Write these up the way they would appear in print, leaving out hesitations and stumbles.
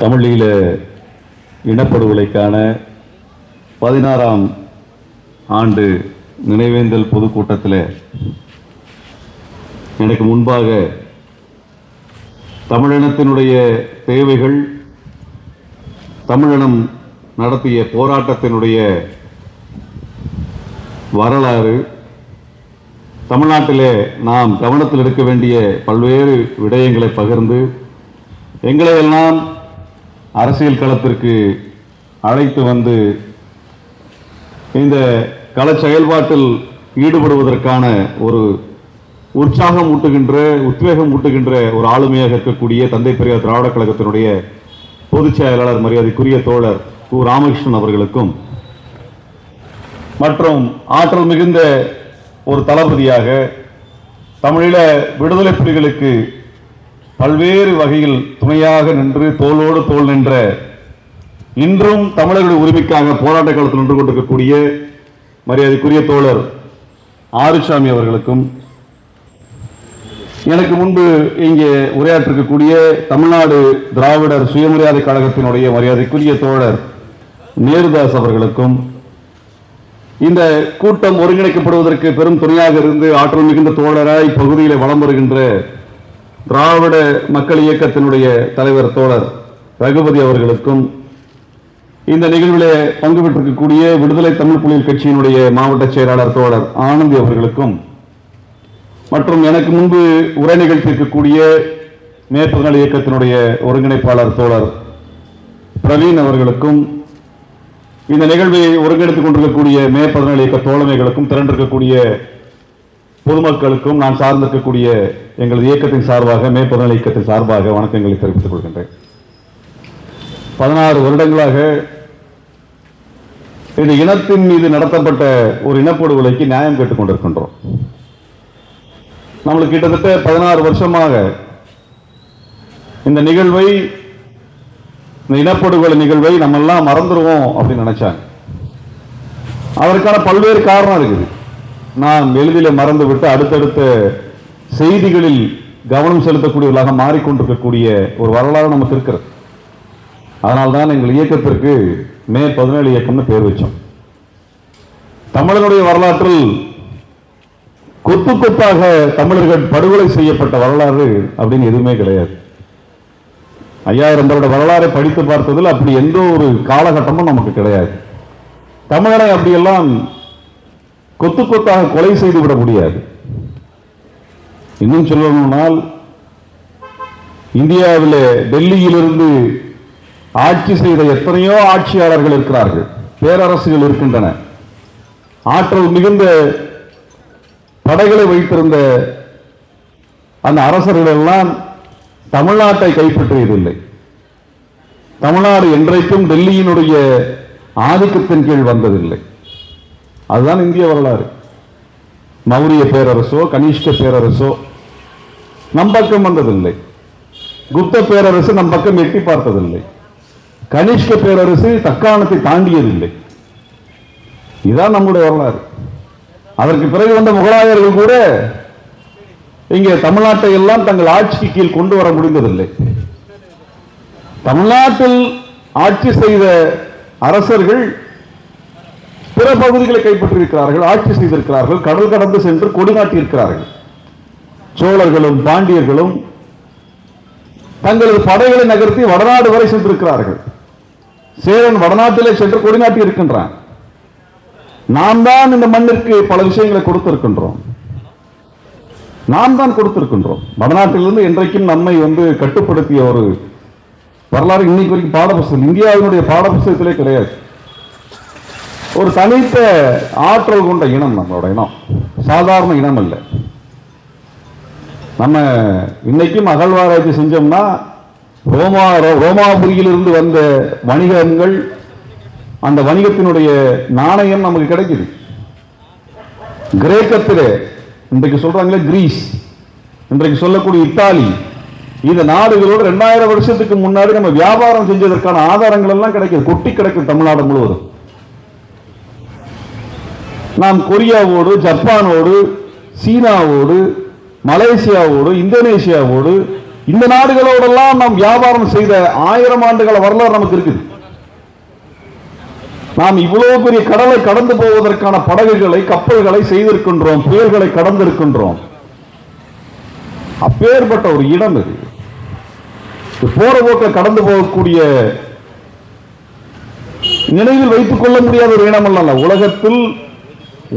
தமிழீழ இனப்படுகொலைக்கான 16ஆம் ஆண்டு நினைவேந்தல் பொதுக்கூட்டத்தில் எனக்கு முன்பாக தமிழினத்தினுடைய தேவைகள், தமிழினம் நடத்திய போராட்டத்தினுடைய வரலாறு, தமிழ்நாட்டிலே நாம் கவனத்தில் எடுக்க வேண்டிய பல்வேறு விடயங்களை பகிர்ந்து எங்களையெல்லாம் அரசியல் களத்திற்கு அழைத்து வந்து இந்த கள செயல்பாட்டில் ஈடுபடுவதற்கான ஒரு உற்சாகம் ஊட்டுகின்ற, உத்வேகம் ஊட்டுகின்ற ஒரு ஆளுமையாக இருக்கக்கூடிய தந்தை பெரியார் திராவிடக் கழகத்தினுடைய பொதுச் செயலாளர் மரியாதைக்குரிய தோழர் கு. ராமகிருஷ்ணன் அவர்களுக்கும் மற்றும் ஆற்றல் மிகுந்த ஒரு தளபதியாக தமிழீழ விடுதலை புலிகளுக்கு பல்வேறு வகையில் துணையாக நின்று தோளோடு தோள் நின்ற, இன்றும் தமிழர்களுடைய உரிமைக்காக போராட்ட காலத்தில் நின்று கொண்டிருக்கக்கூடிய மரியாதைக்குரிய தோழர் ஆறுசாமி அவர்களுக்கும், எனக்கு முன்பு இங்கே உரையாற்றிருக்கக்கூடிய தமிழ்நாடு திராவிடர் சுயமரியாதை கழகத்தினுடைய மரியாதைக்குரிய தோழர் நேருதாஸ் அவர்களுக்கும், இந்த கூட்டம் ஒருங்கிணைக்கப்படுவதற்கு பெரும் துணையாக இருந்து ஆற்றல் மிகுந்த தோழராய் பகுதியில் வலம் வருகின்ற திராவிட மக்கள் இயக்கத்தினுடைய தலைவர் தோழர் ரகுபதி அவர்களுக்கும், இந்த நிகழ்விலே பங்கு பெற்றிருக்கக்கூடிய விடுதலை தமிழ் புலிகள் கட்சியினுடைய மாவட்ட செயலாளர் தோழர் ஆனந்தி அவர்களுக்கும், மற்றும் எனக்கு முன்பு உரை நிகழ்த்தியிருக்கக்கூடிய மேற்கு நாள் இயக்கத்தினுடைய ஒருங்கிணைப்பாளர் தோழர் பிரவீன் அவர்களுக்கும், இந்த நிகழ்வை ஒருங்கிணைத்துக் கொண்டிருக்கக்கூடிய மே 14 இயக்க தோழமைகளுக்கும், திரண்டிருக்கக்கூடிய பொதுமக்களுக்கும் நான் சார்ந்திருக்கக்கூடிய எங்களது இயக்கத்தின் சார்பாக, மே 14 இயக்கத்தின் சார்பாக வணக்கங்களை தெரிவித்துக் கொள்கின்றேன். 16 வருடங்களாக இந்த இனத்தின் மீது நடத்தப்பட்ட ஒரு இனப்படுகொலைக்கு நியாயம் கேட்டுக் கொண்டிருக்கின்றோம். நம்மளுக்கு கிட்டத்தட்ட 16 வருஷமாக இந்த நிகழ்வை, இந்த இனப்படுகொலை நிகழ்வை நம்ம எல்லாம் மறந்துடுவோம் அப்படின்னு நினைச்சாங்க. அதற்கான பல்வேறு காரணம் இருக்குது. நாம் எளிதில் மறந்துவிட்டு அடுத்தடுத்த செய்திகளில் கவனம் செலுத்தக்கூடியவர்களாக மாறிக்கொண்டிருக்கக்கூடிய ஒரு வரலாறு நமக்கு இருக்கிறது. அதனால்தான் எங்கள் இயக்கத்திற்கு மே 17 இயக்கம்னு பேர் வச்சோம். தமிழனுடைய வரலாற்றில் கொத்து கொத்தாக தமிழர்கள் படுகொலை செய்யப்பட்ட வரலாறு அப்படின்னு எதுவுமே கிடையாது. 5000 வருட வரலாறை படித்து பார்த்ததில் அப்படி எந்த ஒரு காலகட்டமும் நமக்கு கிடையாது. தமிழனை அப்படியெல்லாம் கொத்து கொத்தாக கொலை செய்துவிட முடியாது. இன்னும் சொல்லணும்னால், இந்தியாவில் டெல்லியிலிருந்து ஆட்சி செய்த எத்தனையோ ஆட்சியாளர்கள் இருக்கிறார்கள், பேரரசுகள் இருக்கின்றன. ஆற்றல் மிகுந்த படைகளை வைத்திருந்த அந்த அரசர்கள் எல்லாம் தமிழ்நாட்டை கைப்பற்றியதில்லை. தமிழ்நாடு என்றைக்கும் டெல்லியினுடைய ஆதிக்கத்தின் கீழ் வந்ததில்லை. அதுதான் இந்திய வரலாறு. மௌரிய பேரரசோ கனிஷ்க பேரரசோ நம் பக்கம் வந்ததில்லை. குப்த பேரரசு நம் பக்கம் எட்டி பார்த்ததில்லை. கனிஷ்க பேரரசு தக்காணத்தை தாண்டியதில்லை. இதுதான் நம்முடைய வரலாறு. அதற்கு பிறகு வந்த முகலாயர்கள் கூட இங்கே தமிழ்நாட்டை எல்லாம் தங்கள் ஆட்சிக்கு கீழ் கொண்டு வர முடிந்ததில்லை. தமிழ்நாட்டில் ஆட்சி செய்த அரசர்கள் பிற பகுதிகளை கைப்பற்றியிருக்கிறார்கள், ஆட்சி செய்திருக்கிறார்கள், கடல் கடந்து சென்று கொடி நாட்டியிருக்கிறார்கள். சோழர்களும் பாண்டியர்களும் தங்களது படைகளை நகர்த்தி வடநாடு வரை சென்றிருக்கிறார்கள். சேரன் வடநாட்டிலே சென்று கொடி நாட்டி இருக்கின்றான். நாம் தான் இந்த மண்ணிற்கு பல விஷயங்களை கொடுத்திருக்கின்றோம். நாம் தான் கொடுத்திருக்கின்றோம். வடநாட்டிலிருந்து என்றைக்கும் நம்மை கட்டுப்படுத்திய ஒரு வரலாறு இன்னைக்கு வரைக்கும் பாடப்புஸ்தகம், இந்தியாவினுடைய பாடப்புஸ்தகத்திலே கிடையாது. ஒரு தனித்த ஆற்றல் கொண்ட இனம் நம்மளோட இனம், சாதாரண இனம் அல்ல. நம்ம இன்னைக்கும் அகழ்வாராய்ச்சி செஞ்சோம்னா ரோமாபுரியிலிருந்து வந்த வணிகங்கள், அந்த வணிகத்தினுடைய நாணயம் நமக்கு கிடைக்குது. கிரேக்கத்திலே இன்றைக்கு சொல்றாங்களே கிரீஸ், இன்றைக்கு சொல்லக்கூடிய இத்தாலி, இந்த நாடுகளோடு 2000 வருஷத்துக்கு முன்னாடி நம்ம வியாபாரம் செஞ்சதற்கான ஆதாரங்கள் எல்லாம் கிடைக்குது, கொட்டி கிடைக்கும் தமிழ்நாடு முழுவதும். நாம் கொரியாவோடு, ஜப்பானோடு, சீனாவோடு, மலேசியாவோடு, இந்தோனேஷியாவோடு இந்த நாடுகளோடெல்லாம் நாம் வியாபாரம் செய்த 1000 ஆண்டுகள வரலாறு நமக்கு இருக்குது. நாம் இவ்வளவு பெரிய கடலை கடந்து போவதற்கான படகுகளை, கப்பல்களை செய்திருக்கின்றோம், புயல்களை கடந்திருக்கின்றோம். அப்பேற்பட்ட ஒரு இடம் இது. போற போக்கில் கடந்து போகக்கூடிய, நினைவில் வைத்துக் கொள்ள முடியாத ஒரு இனம் அல்ல. உலகத்தில்,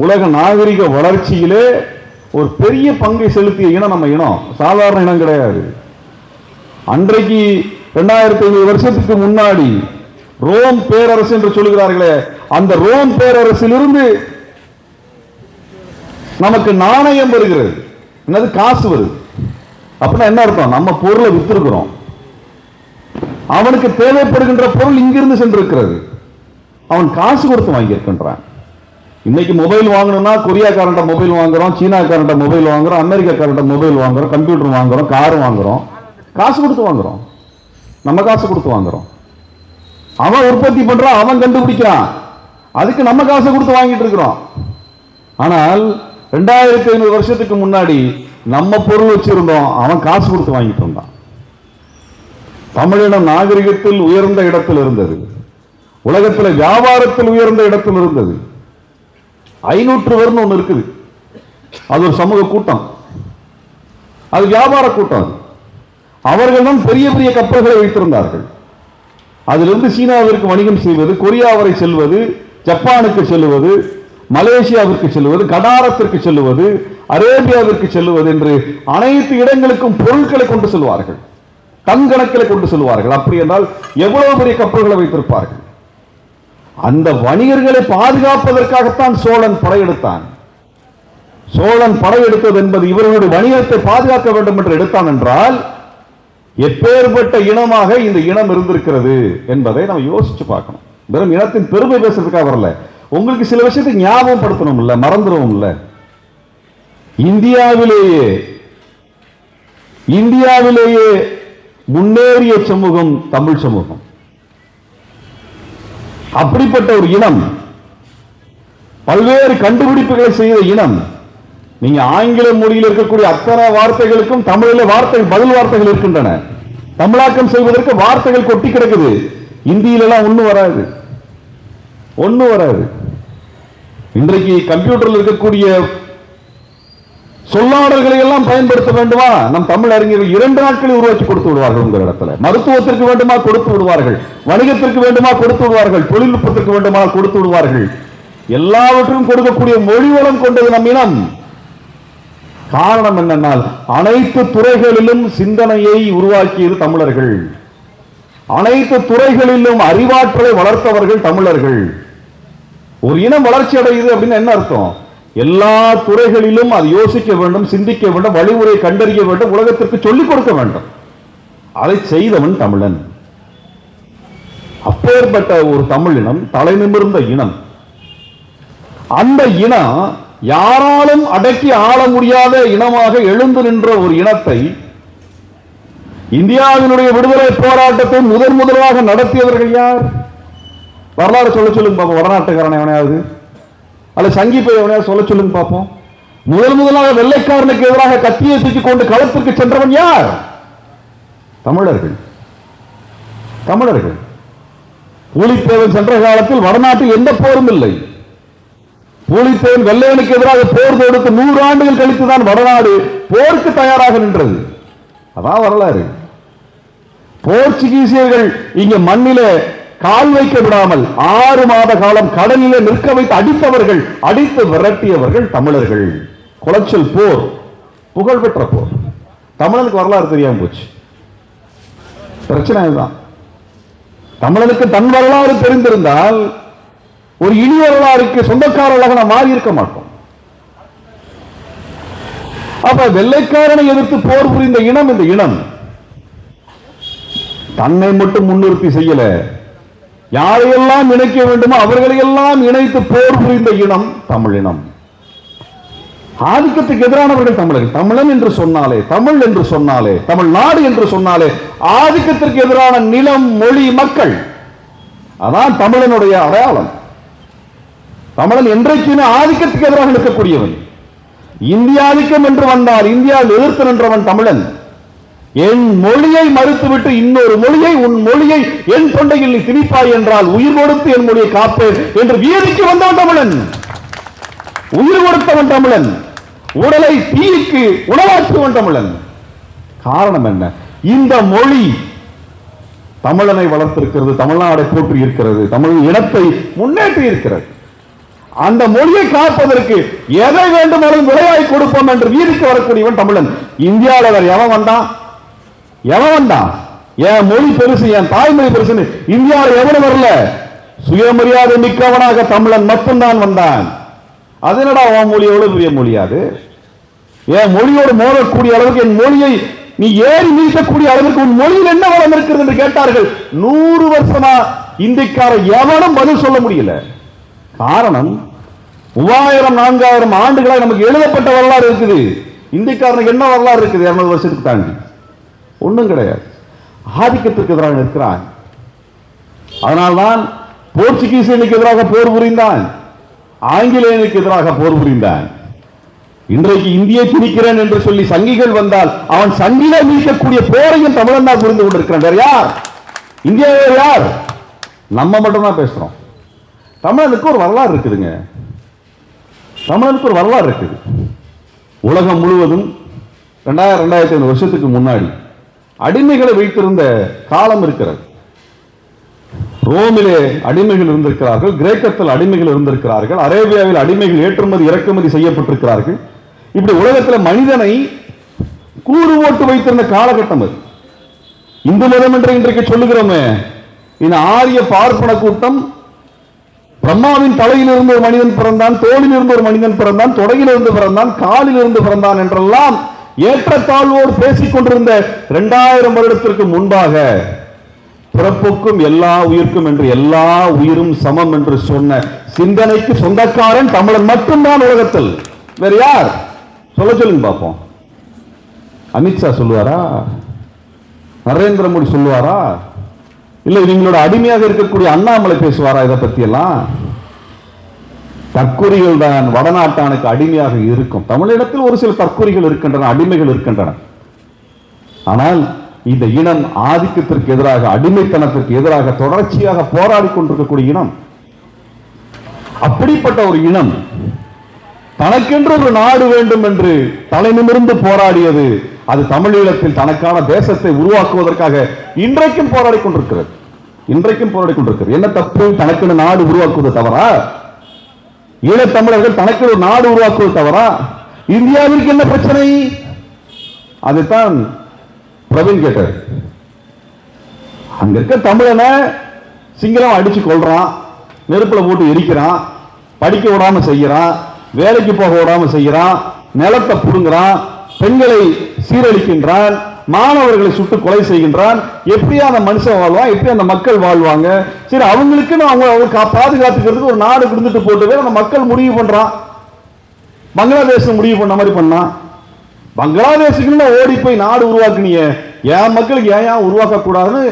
உலக நாகரிக வளர்ச்சியிலே ஒரு பெரிய பங்கை செலுத்திய இனம் நம்ம இனம். சாதாரண இனம் கிடையாது. அன்றைக்கு 2500 வருஷத்துக்கு முன்னாடி ரோம் பேரரசு என்று சொல்கிறார்களே, அந்த ரோம் பேரரசிலிருந்து நமக்கு நாணயம் வருகிறது. என்னது? காசு வருது. அப்படின்னா என்ன அர்த்தம்? நம்ம பொருளை வித்திருக்கிறோம். அவனுக்கு தேவைப்படுகின்ற பொருள் இங்கிருந்து சென்றிருக்கிறது. அவன் காசு கொடுத்து வாங்கியிருக்கின்றான். இன்னைக்கு மொபைல் வாங்கணும்னா கொரியாக்காரண்ட மொபைல் வாங்குறோம், சீனாக்காரண்ட மொபைல் வாங்குறோம், அமெரிக்காக்காரண்ட மொபைல் வாங்குறோம், கம்ப்யூட்டர் வாங்குறோம், கார் வாங்குறோம். காசு கொடுத்து வாங்குறோம். நம்ம காசு கொடுத்து வாங்குறோம். அவன் உற்பத்தி பண்றான், அவன் கண்டுபிடிக்கிறான், அதுக்கு நம்ம காசு கொடுத்து வாங்கிட்டு இருக்கிறோம். ஆனால் 2500 வருஷத்துக்கு முன்னாடி நம்ம பொருள் வச்சிருந்தோம், அவன் காசு கொடுத்து வாங்கிட்டு இருந்தான். தமிழினம் நாகரிகத்தில் உயர்ந்த இடத்தில் இருந்தது. உலகத்தில் வியாபாரத்தில் உயர்ந்த இடத்தில் இருந்தது. 500 ஒன்று இருக்குது. அது ஒரு சமூக கூட்டம், அது வியாபார கூட்டம். அவர்கள் தான் பெரிய பெரிய கப்பல்களை வைத்திருந்தார்கள். அதிலிருந்து சீனாவிற்கு வணிகம் செய்வது, கொரியா வரை செல்வது, ஜப்பானுக்கு செல்வது, மலேசியாவிற்கு செல்வது, கடாரத்திற்கு செல்வது, அரேபியாவிற்கு செல்வது என்று அனைத்து இடங்களுக்கும் பொருட்களை கொண்டு செல்வார்கள். டன் கணக்கில் கொண்டு செல்வார்கள். அப்படி என்றால் எவ்வளவு பெரிய கப்பல்களை வைத்திருப்பார்கள். அந்த வணிகர்களை பாதுகாப்பதற்காகத்தான் சோழன் படையெடுத்தான். சோழன் படையெடுத்தது என்பது இவர்களுடைய வணிகத்தை பாதுகாக்க வேண்டும் என்று எடுத்தான் என்றால் எப்பேற்பட்ட இனமாக இந்த இனம் இருந்திருக்கிறது என்பதை நம்ம யோசிச்சு பார்க்கணும். வெறும் இனத்தின் பெருமை பேசுறதுக்காக வரல, உங்களுக்கு சில விஷயத்தை ஞாபகப்படுத்தணும் இல்ல, மறந்துடவும் இல்ல. இந்தியாவிலேயே முன்னேறிய சமூகம் தமிழ் சமூகம். அப்படிப்பட்ட ஒரு இனம், பல்வேறு கண்டுபிடிப்புகளை செய்த இனம். நீங்க ஆங்கில மொழியில் இருக்கக்கூடிய அத்தனை வார்த்தைகளுக்கும் தமிழில் பதில் வார்த்தைகள் இருக்கின்றன. தமிழாக்கம் செய்வதற்கு வார்த்தைகள் கொட்டி கிடக்குது. இந்தியிலாம் ஒண்ணு வராது. இன்றைக்கு கம்ப்யூட்டரில் இருக்கக்கூடிய சொல்லாடல்களை எல்லாம் பயன்படுத்த வேண்டுமா? நம் தமிழ் அறிஞர்கள் 2 நாட்களில் உருவாக்கி கொடுத்து விடுவார்கள். உங்கள் இடத்துல மருத்துவத்திற்கு வேண்டுமா கொடுத்து விடுவார்கள், வணிகத்திற்கு வேண்டுமா கொடுத்து விடுவார்கள், தொழில்நுட்பத்திற்கு வேண்டுமா கொடுத்து விடுவார்கள். எல்லாவற்றையும் கொடுக்கக்கூடிய மொழி வளம் கொண்டது நம் இனம். காரணம் என்னென்னால் அனைத்து துறைகளிலும் சிந்தனையை உருவாக்கியது தமிழர்கள். அனைத்து துறைகளிலும் அறிவாற்றலை வளர்த்தவர்கள் தமிழர்கள். ஒரு இனம் வளர்ச்சி அடையுது அப்படின்னு என்ன அர்த்தம்? எல்லா துறைகளிலும் அது யோசிக்க வேண்டும், சிந்திக்க வேண்டும், வழிமுறை கண்டறிய வேண்டும், உலகத்திற்கு சொல்லிக் கொடுக்க வேண்டும். அதை செய்தவன் தமிழன். அப்பேற்பட்ட ஒரு தமிழ் இனம், தலை நிமிர்ந்த இனம். அந்த இனம் யாராலும் அடக்கி ஆள முடியாத இனமாக எழுந்து நின்ற ஒரு இனத்தை, இந்தியாவினுடைய விடுதலை போராட்டத்தை முதலாக நடத்தியவர்கள் யார்? வரலாறு சொல்லுங்க பாப்போம். வடநாட்டுக்காரன் எவனையாவது அல்ல சங்கிப்பை எவனையாவது சொல்லுங்க பார்ப்போம். முதலாக வெள்ளைக்காரனுக்கு எதிராக கத்தியை தூக்கி கொண்டு களத்திற்கு சென்றவன் யார்? தமிழர்கள். பூலித்தேவன் சென்ற காலத்தில் வடநாட்டில் எந்த போரும் இல்லை. பூலித்தேவன் வெள்ளையனுக்கு எதிராக போர் தொடுத்து 100 ஆண்டுகள் கழித்துதான் வடநாடு போருக்கு தயாராக நின்றது. அதான் வரலாறு. போர்ச்சுகீசியர்கள் இங்க மண்ணிலே கால் வைக்க விடாமல் 6 மாத காலம் கடலிலே நிற்க வைத்து அடித்து விரட்டியவர்கள் தமிழர்கள். குளச்சல் போர், புகழ்பெற்ற போர். தமிழனுக்கு வரலாறு தெரியாம போச்சு. பிரச்சனை இதுதான். தமிழனுக்கு தன் வரலாறு தெரிந்திருந்தால் ஒரு இனி வரலாறுக்கு சொந்தக்காரர்களாக நாம் மாறி இருக்க மாட்டோம். அப்ப வெள்ளைக்காரனை எதிர்த்து போர் புரிந்த இனம் இந்த இனம். தன்னை மட்டும் முன்னிறுத்தி செய்யல, யாரையெல்லாம் இணைக்க வேண்டுமோ அவர்களையெல்லாம் இணைத்து போர் புரிந்த இனம் தமிழினம். ஆதிக்கத்துக்கு எதிரானவர்கள் தமிழர்கள். தமிழன் என்று சொன்னாலே, தமிழ் என்று சொன்னாலே, தமிழ்நாடு என்று சொன்னாலே ஆதிக்கத்திற்கு எதிரான நிலம், மொழி, மக்கள். அதான் தமிழனுடைய அடையாளம். தமிழன் என்றைக்குமே ஆதிக்கத்துக்கு எதிராக நிற்கக்கூடியவன். இந்திய ஆதிக்கம் என்று வந்தால் இந்தியாவில் எதிர்த்து நின்றவன் தமிழன். என் மொழியை மறுத்துவிட்டு இன்னொரு மொழியை, உன் மொழியை என் தொண்டையில் நீ திணிப்பாய் என்றால் உயிர் கொடுத்து என் மொழியை காப்பேன் என்று வீதிக்கு வந்தவன் தமிழன். உயிர் கொடுத்தவன் தமிழன். உடலை தீக்கு உணவாற்றுவன் தமிழன். காரணம் என்ன? இந்த மொழி தமிழனை வளர்த்திருக்கிறது, தமிழ்நாடை போற்றி இருக்கிறது, தமிழ் இனத்தை முன்னேற்றி இருக்கிறது. அந்த மொழியை காப்பதற்கு எதை வேண்டுமானாலும் விலையாய் கொடுப்போம் என்று வீதிக்கு வரக்கூடியவன் தமிழன். இந்தியாவில் எவன் வந்தான்? எவன் வந்தான்? என் மொழி பெருசு, என் தாய்மொழி பெருசுன்னு இந்தியாவில் எவனும் வரல. சுயமரியாதை மிக்கவனாக தமிழன் மட்டும்தான் வந்தான். அது என்னடா உன் மொழி எவ்வளவு பெரிய மொழியாது? என் மொழியோடு மோதக்கூடிய அளவுக்கு என் மொழியை நீ ஏறி மீட்கக்கூடிய அளவிற்கு உன் மொழியில் என்ன வளம் இருக்கிறது என்று கேட்டார்கள். 100 வருஷமா இந்திக்கார எவனும் பதில் சொல்ல முடியல. காரணம், 3000 4000 ஆண்டுகளாக நமக்கு எழுதப்பட்ட வரலாறு இருக்குது. இந்திக்காரனுக்கு என்ன வரலாறு இருக்குது? 200 வருஷத்துக்கு தாண்டி ஒண்ணும் கிடையாது. ஆதிக்கத்திற்கு எதிராக இருக்கிறான். அதனால்தான் போர்ச்சுகீசியனுக்கு எதிராக போர் புரிந்தான், ஆங்கிலேயனுக்கு எதிராக போர் புரிந்தான். இன்றைக்கு இந்தியை திணிக்கிறேன் என்று சொல்லி சங்கிகள் வந்தால் அவன் சங்கில மீட்கக்கூடிய போரையும் தமிழன் தான் புரிந்து கொண்டிருக்கிறான். வேற யார்? இந்தியாவே யார்? நம்ம மட்டும் தான் பேசுறோம். தமிழனுக்கு ஒரு வரலாறு இருக்குதுங்க. தமிழனுக்கு ஒரு வரலாறு இருக்குது. உலகம் முழுவதும் 2500 வருஷத்துக்கு முன்னாடி அடிமைகளை வைத்திருந்த காலம் இருக்கிறது. ரோமிலே அடிமைகள் இருந்திருக்கிறார்கள், கிரேக்கத்தில் அடிமைகள் இருந்திருக்கிறார்கள், அரேபியாவில் அடிமைகள் ஏற்றுமதி இறக்குமதி செய்யப்பட்டிருக்கிறார்கள். இப்படி உலகத்தில் மனிதனை கூறு போட்டு வைத்திருந்த காலகட்டம் அது. இந்து மதம் என்று இன்றைக்கு சொல்லுகிறோமே, இந்த ஆரிய பார்ப்பன கூட்டம் பிரம்மாவின் தலையில் இருந்து ஒரு மனிதன் பிறந்தான், தோளில் இருந்து ஒரு மனிதன் பிறந்தான், தொடையில் இருந்து பிறந்தான், காலில் இருந்து பிறந்தான் என்றெல்லாம் ஏற்றத்தாழ்வோடு பேசிக் கொண்டிருந்த 2000 வருடத்திற்கு முன்பாக பிறப்புக்கும் எல்லா உயிர்க்கும் என்று எல்லா உயிரும் சமம் என்று சொன்ன சிந்தனைக்கு சொந்தக்காரன் தமிழன் மட்டும்தான் உலகத்தில். வேற யார்? சொல்லுங்க பார்ப்போம். அமித்ஷா சொல்லுவாரா? நரேந்திர மோடி சொல்லுவாரா? இல்ல இவங்களோட அடிமையாக இருக்கக்கூடிய அண்ணாமலை பேசுவாரா? இதை பத்தி எல்லாம் தற்கொலைகள் தான் வடநாட்டானுக்கு அடிமையாக இருக்கும். தமிழிடத்தில் ஒரு சில தற்கொலைகள் இருக்கின்றன, அடிமைகள் இருக்கின்றன. ஆனால் இந்த இனம் ஆதிக்கத்திற்கு எதிராக, அடிமைத்தனத்திற்கு எதிராக தொடர்ச்சியாக போராடி கொண்டிருக்கக்கூடிய இனம். அப்படிப்பட்ட ஒரு இனம் தனக்கென்று ஒரு நாடு வேண்டும் என்று தலைநிமிர்ந்து போராடியது. அது தமிழீழத்தில் தனக்கான தேசத்தை உருவாக்குவதற்காக இன்றைக்கும் போராடி கொண்டிருக்கிறது. இன்றைக்கும் போராடி கொண்டிருக்கிறது. என்ன தப்பு? தனக்கென்று நாடு உருவாக்குவது தவறா? ஈழத்தமிழர்கள் தனக்கு ஒரு நாடு உருவாக்குவது தவறா? இந்தியாவிற்கு என்ன பிரச்சனை? அதுதான் பிரவீன் கேட்டார். அங்க இருக்க தமிழனை சிங்களம் அடிச்சு கொள்றான், நெருப்புல போட்டு எரிக்கிறான், படிக்க விடாம செய்யறான், வேலைக்கு போக விடாம செய்யறான், நிலத்தை புடுங்குறான், பெண்களை சீரழிக்கின்றான், மாணவர்களை சுட்டு கொலை செய்கின்றான். எப்படி அந்த மனுஷன் வாழ்வான்? எப்படி அந்த மக்கள் வாழ்வாங்க? சரி, அவங்களுக்குன்னு அவங்க பாதுகாத்துக்கிறதுக்கு ஒரு நாடு கொடுத்துட்டு போட்டு அந்த மக்கள் முடிவு பண்றான். பங்களாதேஷ் முடிவு பண்ண மாதிரி பண்ணான். பங்களாதேஷுக்கு ஓடி போய் நாடு உருவாக்குனீங்க, என் மக்களுக்கு ஏன் உருவாக்க கூடாதுன்னு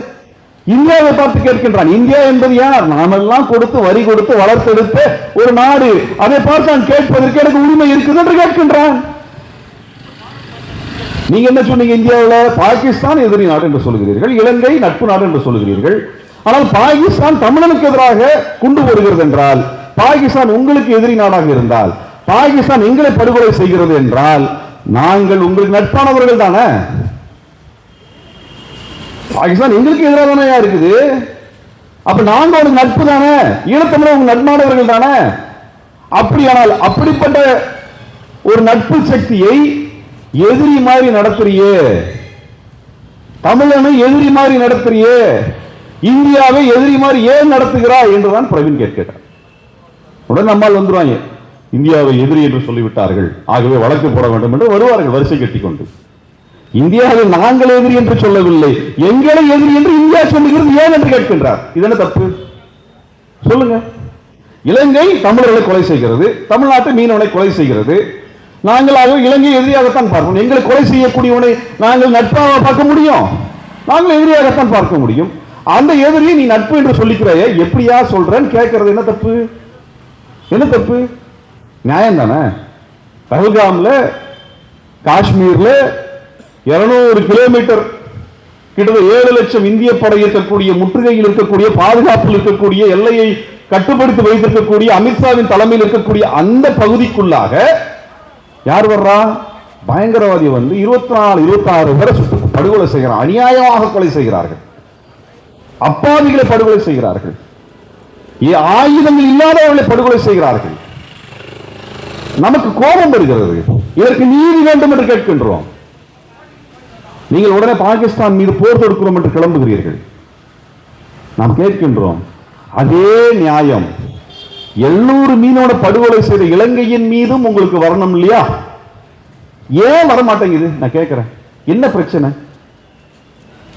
இந்தியாவை பார்த்து கேட்கின்றான். இந்தியா என்பது யார்? நாமெல்லாம் கொடுத்து வரி கொடுத்து வளர்த்தெடுத்த ஒரு நாடு. அதை பார்த்து நான் கேட்பதற்கு எனக்கு உரிமை இருக்குது என்று கேட்கின்றான். நீங்க என்ன சொன்னீங்க? இந்தியாவில் பாகிஸ்தான் எதிரி நாடு என்று சொல்லுகிறீர்கள், இலங்கை நட்பு நாடு என்று சொல்லுகிறீர்கள். ஆனால் பாகிஸ்தான் தமிழனுக்கு எதிராக குண்டு போடுகிறது என்றால், பாகிஸ்தான் உங்களுக்கு எதிரி நாடாக இருந்தால், பாகிஸ்தான் எங்களை படுகொலை செய்கிறது என்றால், நாங்கள் உங்களுக்கு நட்பானவர்கள் தானே? பாகிஸ்தான் எங்களுக்கு எதிராக தானே இருக்குது. அப்ப நாங்க ஒரு நட்பு தானே? ஈழத்தமிழர் உங்க நட்பானவர்கள் தானே? அப்படியானால் அப்படிப்பட்ட ஒரு நட்பு சக்தியை எதிரி மாதிரி நடத்துறியே, தமிழனை எதிரி மாதிரி நடத்துறியே, இந்தியாவை எதிரி மாதிரி ஏன் நடத்துகிறாய் என்றுதான் பிரவீன் கேட்கிறார். உடனே நம்மால் வந்துருவாங்க, இந்தியாவை எதிரி என்று சொல்லிவிட்டார்கள், ஆகவே வழக்கு போட வேண்டும் என்று வருவார்கள் வரிசை கட்டிக்கொண்டு. இந்தியாவை நாங்கள் எதிரி என்று சொல்லவில்லை, எங்களை எதிரி என்று இந்தியா சொல்லுகிறது ஏன் என்று கேட்கின்றார். இது என்ன தப்பு? சொல்லுங்க. இலங்கை தமிழர்களை கொலை செய்கிறது, தமிழ்நாட்டை மீனவனை கொலை செய்கிறது. நாங்களாக இலங்கை எதிரியாகத்தான் பார்ப்போம். எங்களை கொலை செய்யக்கூடியவனை நாங்கள் நட்பாக பார்க்க முடியும்? நாங்கள் எதிரியாகத்தான் பார்க்க முடியும். அந்த எதிரியை நீ நட்பு என்று சொல்லிக்கிறாயே, எப்படியா சொல்றேன்னு கேட்கறது என்ன தப்பு? என்ன தப்பு? நியாயம் தானே? பஹல்காம்ல, காஷ்மீர்ல 200 கிலோமீட்டர் கிட்டத்தட்ட 7 லட்சம் இந்திய படை இருக்கக்கூடிய, முற்றுகையில் இருக்கக்கூடிய, பாதுகாப்பில் இருக்கக்கூடிய, எல்லையை கட்டுப்படுத்தி வைத்திருக்கக்கூடிய அமித்ஷாவின் தலைமையில் இருக்கக்கூடிய அந்த பகுதிக்குள்ளாக யார் வர்றா? பயங்கரவாதி வந்து 24, 26 பேரை சுட்டு படுகொலை செய்கிறார். அநியாயமாக கொலை செய்கிறார்கள், அப்பாவிகளை படுகொலை செய்கிறார்கள், ஆயுதங்கள் இல்லாதவர்களை படுகொலை செய்கிறார்கள். நமக்கு கோபம் வருகிறது. இதற்கு நீதி வேண்டும் என்று கேட்கின்றோம். நீங்கள் உடனே பாகிஸ்தான் மீது போர் தொடுக்கிறோம் என்று கிளம்புகிறீர்கள். நாம் கேட்கின்றோம், அதே நியாயம் 700 மீனோட படுகொலை செய்த இலங்கையின் மீதும் உங்களுக்கு வரணும் இல்லையா? ஏன் வரமாட்டேங்குது? நான் கேட்கிறேன், என்ன பிரச்சனை?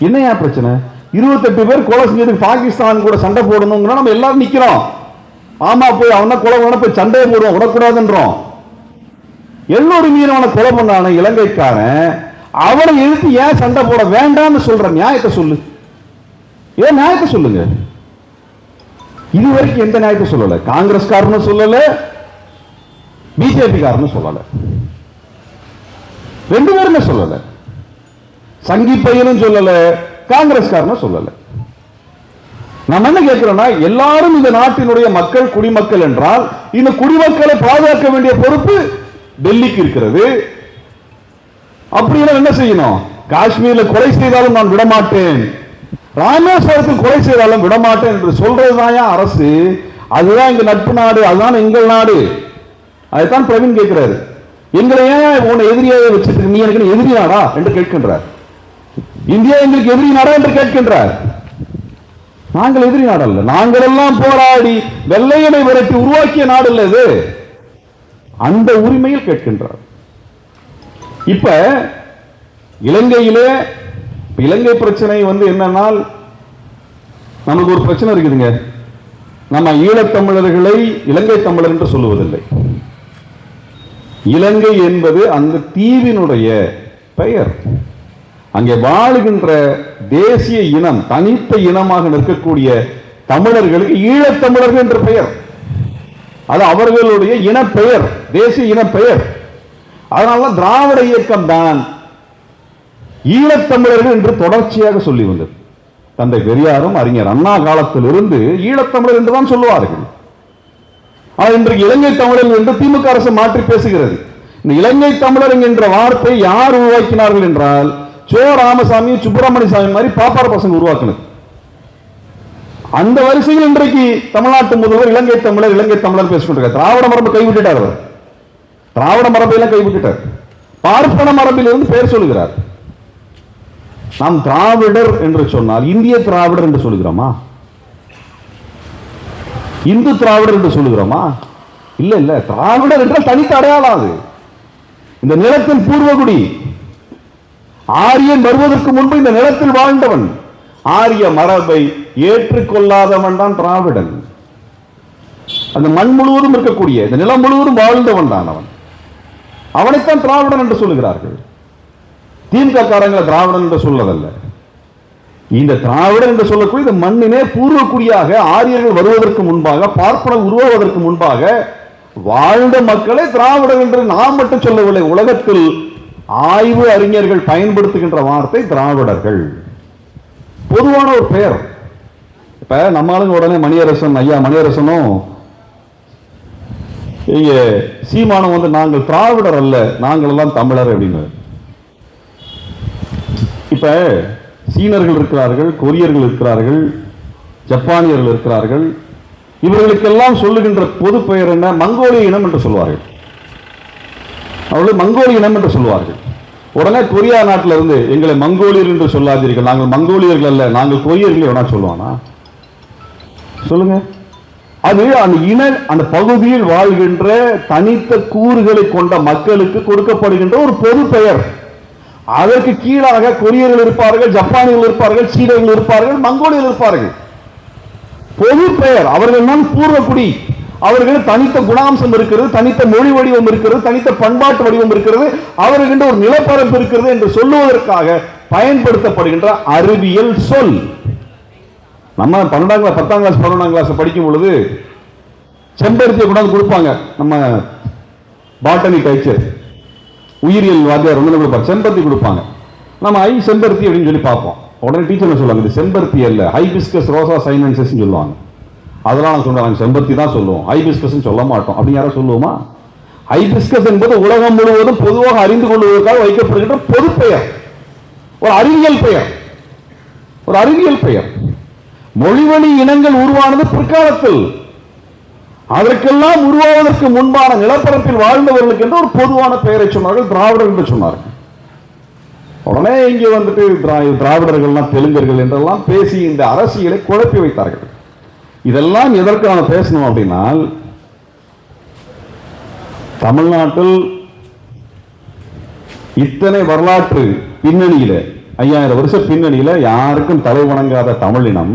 என்னையா பிரச்சனை? 28 பேர் கொலை செஞ்சது பாகிஸ்தான் கூட சண்டை போடணும், நம்ம எல்லாரும் நிக்கிறோம். ஆமா, போய் அவனை கொலை பண்ண போய் சண்டையை போடுவோம், விடக்கூடாதுன்றோம். 700 மீனவனை கொலை பண்ணான இலங்கைக்காரன், அவனை எழுத்து ஏன் சண்டை போட வேண்டாம்னு சொல்ற நியாயத்தை சொல்லு. ஏன் நியாயத்தை சொல்லுங்க. இதுவரைக்கும் எந்த நியாயத்தை சொல்லல. காங்கிரஸ்காரனும் சொல்லல, பிஜேபி காரனும் சொல்லல, 2 பேருமே சொல்லல. சங்கி பையனும் சொல்லல, காங்கிரஸ்காரனும் சொல்லல. நம்ம என்ன கேட்கிறோம்னா, எல்லாரும் இந்த நாட்டினுடைய மக்கள், குடிமக்கள் என்றால் இந்த குடிமக்களை பாதுகாக்க வேண்டிய பொறுப்பு டெல்லிக்கு இருக்கிறது. அப்படின்னா என்ன செய்யணும்? காஷ்மீர்ல கொலை செய்தாலும் நான் விடமாட்டேன், ராமேஸ்வரத்தில் கொலை செய்தாலும் விடமாட்டேன் என்று சொல்றதுதான் அரசு. அதுதான் இங்க நட்பு நாடு, அதுதான் எங்கள் நாடு. அதுதான் பிரவீன் கேட்கிறாரு, எங்களை ஏன் உன்னை எதிரியாக வச்சிருக்கு, நீ எனக்கு எதிரி நாடா என்று கேட்கின்றார். இந்தியா எங்களுக்கு எதிரி நாடா என்று கேட்கின்றார். நாங்கள் எதிரி நாடு அல்ல, நாங்கள் எல்லாம் போராடி வெள்ளையனை விரட்டி உருவாக்கிய நாடு அல்ல இது. அந்த உரிமையில் கேட்கின்றார். இப்ப இலங்கையிலே இலங்கை பிரச்சனை வந்து என்னன்னா, நமக்கு ஒரு பிரச்சனை இருக்குதுங்க. நம்ம ஈழத்தமிழர்களை இலங்கை தமிழர் என்று சொல்லுவதில்லை. இலங்கை என்பது அந்த தீவினுடைய பெயர். அங்கே வாழுகின்ற தேசிய இனம், தனித்த இனமாக நிற்கக்கூடிய தமிழர்களுக்கு ஈழத்தமிழர்கள் என்ற பெயர். அது அவர்களுடைய இன பெயர், தேசிய இன பெயர். அதனால திராவிட இயக்கம் தான் ஈழத்தமிழர்கள் என்று தொடர்ச்சியாக சொல்லி வந்தது. தந்தை பெரியாரும் அறிஞர் அண்ணா காலத்தில் இருந்து ஈழத்தமிழர் என்றுதான் சொல்லுவார்கள். இன்றைக்கு இலங்கை தமிழர்கள் என்று திமுக அரசு மாற்றி பேசுகிறது. இந்த இலங்கை தமிழர் என்ற வார்த்தை யார் உருவாக்கினார்கள் என்றால், சோ ராமசாமி, சுப்பிரமணிய சாமி மாதிரி பாப்பார பசங்க உருவாக்கினது. அந்த வரிசையில் இன்றைக்கு தமிழ்நாட்டு முதல்வர் இலங்கை தமிழர் பேசிக்கொண்டிருக்கார். திராவிட மரபை கைவிட்டுட்டார். அவர் திராவிட மரபையெல்லாம் கைவிட்டுட்டார். பார்ப்பன மரபில் இருந்து பெயர் சொல்லுகிறார். நாம் திராவிடர் என்று சொன்னால் இந்திய திராவிடர் என்று சொல்லுகிறோமா? இந்து திராவிடர் என்று சொல்லுகிறோமா? இல்ல இல்ல, திராவிடர் என்றால் தனித்த அடையாளம். அது இந்த நிலத்தின் பூர்வகுடி. ஆரியன் வருவதற்கு முன்பு இந்த நிலத்தில் வாழ்ந்தவன். ஆரிய மரபை ஏற்றுக்கொள்ளாதவன் தான் திராவிடன். அந்த மண் முழுவதும் இருக்கக்கூடிய இந்த நிலம் முழுவதும் வாழ்ந்தவன் தான் அவன். அவனைத்தான் திராவிடன் என்று சொல்லுகிறார்கள். திமுக காரங்களை திராவிடன் என்று சொல்லதல்ல. இந்த திராவிடன் என்று சொல்லக்கூடிய இந்த மண்ணினே பூர்வக்குடியாக ஆரியர்கள் வருவதற்கு முன்பாக, பார்ப்பனர் உருவாவதற்கு முன்பாக வாழ்ந்த மக்களை திராவிடர் என்று நாம் மட்டும் சொல்லவில்லை. உலகத்தில் ஆய்வு அறிஞர்கள் பயன்படுத்துகின்ற வார்த்தை திராவிடர்கள். பொதுவான ஒரு பெயர். இப்ப நம்மளுங்க உடனே மணியரசன், ஐயா மணியரசனும் சீமானம் வந்து நாங்கள் திராவிடர் அல்ல, நாங்கள் எல்லாம் தமிழர் அப்படின்னு. இப்ப சீனர்கள் இருக்கிறார்கள், கொரியர்கள் இருக்கிறார்கள், ஜப்பானியர்கள் இருக்கிறார்கள். இவர்களுக்கெல்லாம் சொல்லுகின்ற பொது பெயர் என்ன? மங்கோலிய இனம் என்று சொல்வார்கள். அவர்கள் மங்கோலிய இனம் என்று சொல்வார்கள். உடனே கொரியா நாட்டில் இருந்து எங்களை மங்கோலியர் என்று சொல்லாதீர்கள், நாங்கள் மங்கோலியர்கள் அல்ல, நாங்கள் கொரியர்கள் எவனா சொல்லுவானா? சொல்லுங்க. அது அந்த அந்த பகுதியில் வாழ்கின்ற தனித்த கூறுகளை கொண்ட மக்களுக்கு கொடுக்கப்படுகின்ற ஒரு பொது பெயர். அதற்கு கீழாக கொரியர்கள் இருப்பார்கள், ஜப்பானியர்கள் இருப்பார்கள், சீனர்கள் இருப்பார்கள், மங்கோலியர்கள் இருப்பார்கள். பொது பெயர். அவர்கள் தான் பூர்வக்குடி. அவர்கள் தனித்த குணாம்சம் இருக்கிறது, தனித்த மொழி வடிவம் இருக்கிறது, தனித்த பண்பாட்டு வடிவம் இருக்கிறது, அவர்கள் ஒரு நிலப்பரப்பு இருக்கிறது என்று சொல்லுவதற்காக பயன்படுத்தப்படுகின்ற அறிவியல் சொல். நம்ம 12ஆம் கிளாஸ் 10ஆம் கிளாஸ் 11ஆம் கிளாஸ் படிக்கும் பொழுது செம்பருத்தியை கொண்டாந்து கொடுப்பாங்க. நம்ம பாட்டனி கல்ச்சர் உயிரியல் வாத்தியார் வந்து கொடுப்பாங்க, செம்பருத்தி கொடுப்பாங்க. நம்ம செம்பருத்தி அப்படின்னு சொல்லி பார்ப்போம். உடனே டீச்சர் சொல்லுவாங்க, இது செம்பருத்தி அல்ல, ஹைபிஸ்கஸ் ரோசா சைனன்சஸ் சொல்லுவாங்க. அதெல்லாம் நான் சொல்றாங்க, செம்பருத்தி தான் சொல்லுவோம், ஹைபிஸ்கஸ் சொல்ல மாட்டோம். அப்படி யாரும் சொல்லுவோமா? ஹைபிஸ்கஸ் என்பது உலகம் முழுவதும் பொதுவாக அறிந்து கொள்வதற்காக வைக்கப்படுகின்ற பொது பெயர், ஒரு அறிவியல் பெயர், ஒரு அறிவியல் பெயர். மொழிவழி இனங்கள் உருவானது பிற்காலத்தில். அதற்கெல்லாம் உருவாவதற்கு முன்பான நிலப்பரப்பில் வாழ்ந்தவர்களுக்கு என்று ஒரு பொதுவான பெயரை சொன்னார்கள், திராவிடர் என்று சொன்னார்கள். உடனே இங்கே வந்துட்டு திராவிடர்கள்லாம் தெலுங்கர்கள் என்றெல்லாம் பேசி இந்த அரசியலை குழப்பி வைத்தார்கள். இதெல்லாம் எதற்கு நாம பேசணும் அப்படின்னா, தமிழ்நாட்டில் இத்தனை வரலாற்று பின்னணியில, 5000 வருஷ பின்னணியில யாருக்கும் தலை வணங்காத தமிழினம்,